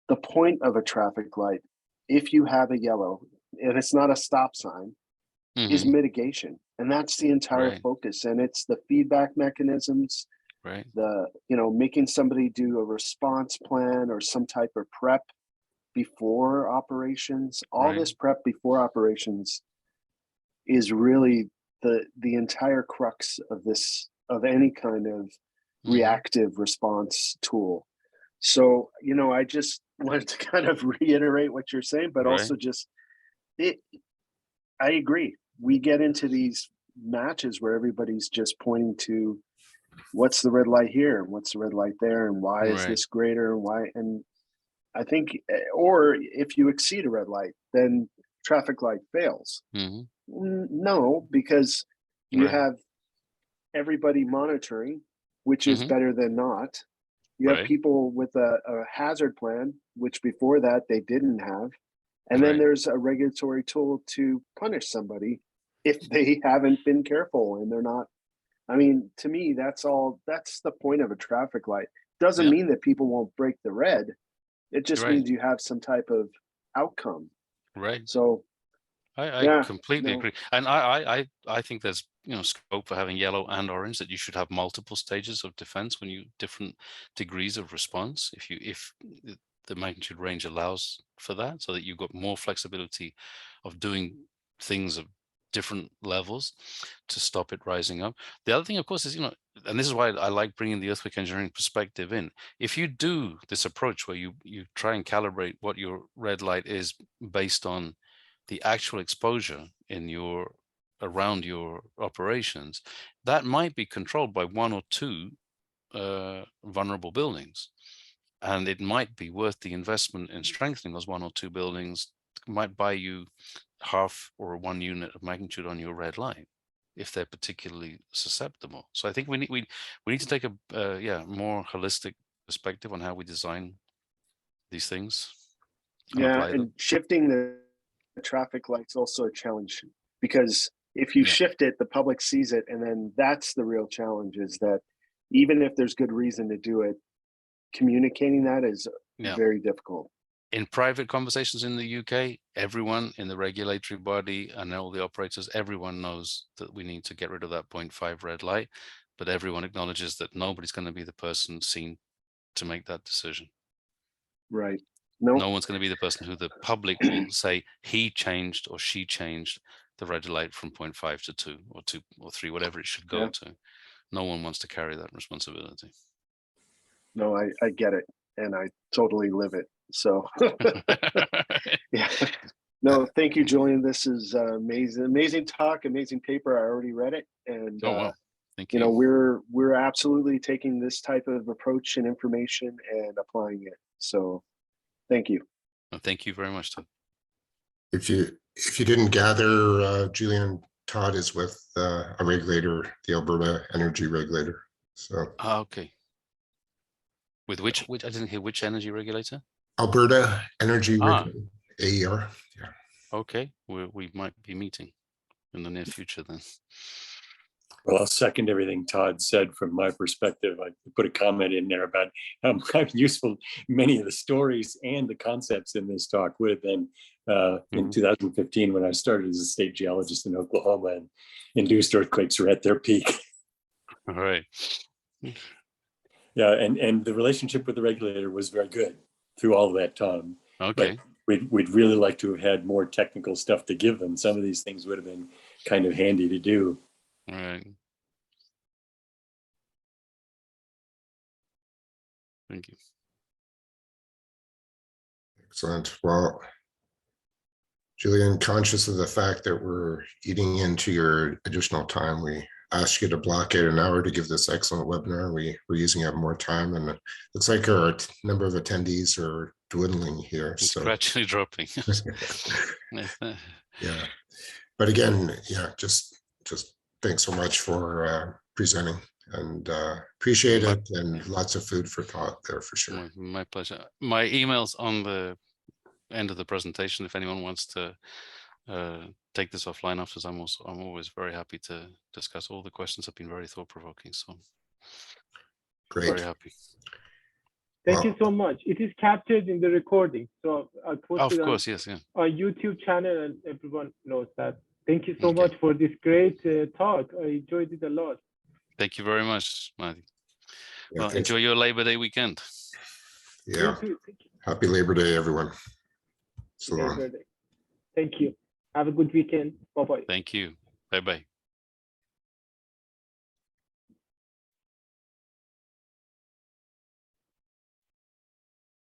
the point of a traffic light, if you have a yellow, and it's not a stop sign, is mitigation. And that's the entire Right. focus. And it's the feedback mechanisms, Right. making somebody do a response plan or some type of prep before operations. All Right. this prep before operations is really the entire crux of any kind of reactive response tool. So, I just wanted to kind of reiterate what you're saying, but also just I agree. We get into these matches where everybody's just pointing to what's the red light here and what's the red light there and why is this greater and why. And I think, or if you exceed a red light, then traffic light fails. No, because you have everybody monitoring, which is better than not. You have people with a hazard plan, which before that they didn't have. And then there's a regulatory tool to punish somebody if they haven't been careful and they're not. I mean, to me, that's the point of a traffic light. Doesn't mean that people won't break the red. It just means you have some type of outcome. Right. So I completely agree. And I think there's scope for having yellow and orange, that you should have multiple stages of defense when you different degrees of response if the magnitude range allows for that, so that you've got more flexibility of doing things of different levels to stop it rising up. The other thing, of course, is, and this is why I like bringing the earthquake engineering perspective in. If you do this approach where you try and calibrate what your red light is based on the actual exposure around your operations, that might be controlled by one or two vulnerable buildings. And it might be worth the investment in strengthening those one or two buildings. It might buy you half or 1 unit of magnitude on your red light if they're particularly susceptible. So I think we need to take a more holistic perspective on how we design these things. And shifting the traffic light's also a challenge, because if you shift it, the public sees it, and then that's the real challenge, is that even if there's good reason to do it, communicating that is very difficult. In private conversations in the UK, everyone in the regulatory body and all the operators, everyone knows that we need to get rid of that 0.5 red light, but everyone acknowledges that nobody's going to be the person seen to make that decision. Right. No one's going to be the person who the public will say he changed or she changed the red light from 0.5 to 2 or 2 or 3, whatever it should go to. No one wants to carry that responsibility. No, I get it, and I totally live it. So, no, thank you, Julian. This is amazing talk, amazing paper. I already read it, and thank you. We're absolutely taking this type of approach and information and applying it. So, thank you. Thank you very much, Todd. If you didn't gather, Julian, Todd is with a regulator, the Alberta Energy Regulator. So okay. With which I didn't hear which energy regulator? Alberta Energy Regulator, AER. Yeah. Okay, we might be meeting in the near future then. Well, I'll second everything Todd said. From my perspective, I put a comment in there about how useful many of the stories and the concepts in this talk would have been in 2015 when I started as a state geologist in Oklahoma, and induced earthquakes were at their peak. All right. Yeah, and the relationship with the regulator was very good through all of that time. Okay. But we'd really like to have had more technical stuff to give them. Some of these things would have been kind of handy to do. All right. Thank you. Excellent. Well, Julian, conscious of the fact that we're eating into your additional time, we asked you to block it an hour to give this excellent webinar. We're using up more time, and it looks like our number of attendees are dwindling here. It's so gradually dropping. Yeah, but again, just thanks so much for presenting, and appreciate it, and lots of food for thought there for sure. My pleasure. My email's on the end of the presentation if anyone wants to take this offline afterwards. I'm always very happy to discuss. All the questions have been very thought-provoking, so Great. Very happy. Thank you so much. It is captured in the recording, so I'll post it on yes, our YouTube channel, and everyone knows that Thank you so Okay. much for this great talk. I enjoyed it a lot. Thank you very much, Marty. Yeah, Well, thanks. enjoy your Labor Day weekend. Yeah. You too. Thank you. Happy Labor Day, everyone. So long. Thank you. Have a good weekend. Bye-bye. Thank you. Bye-bye.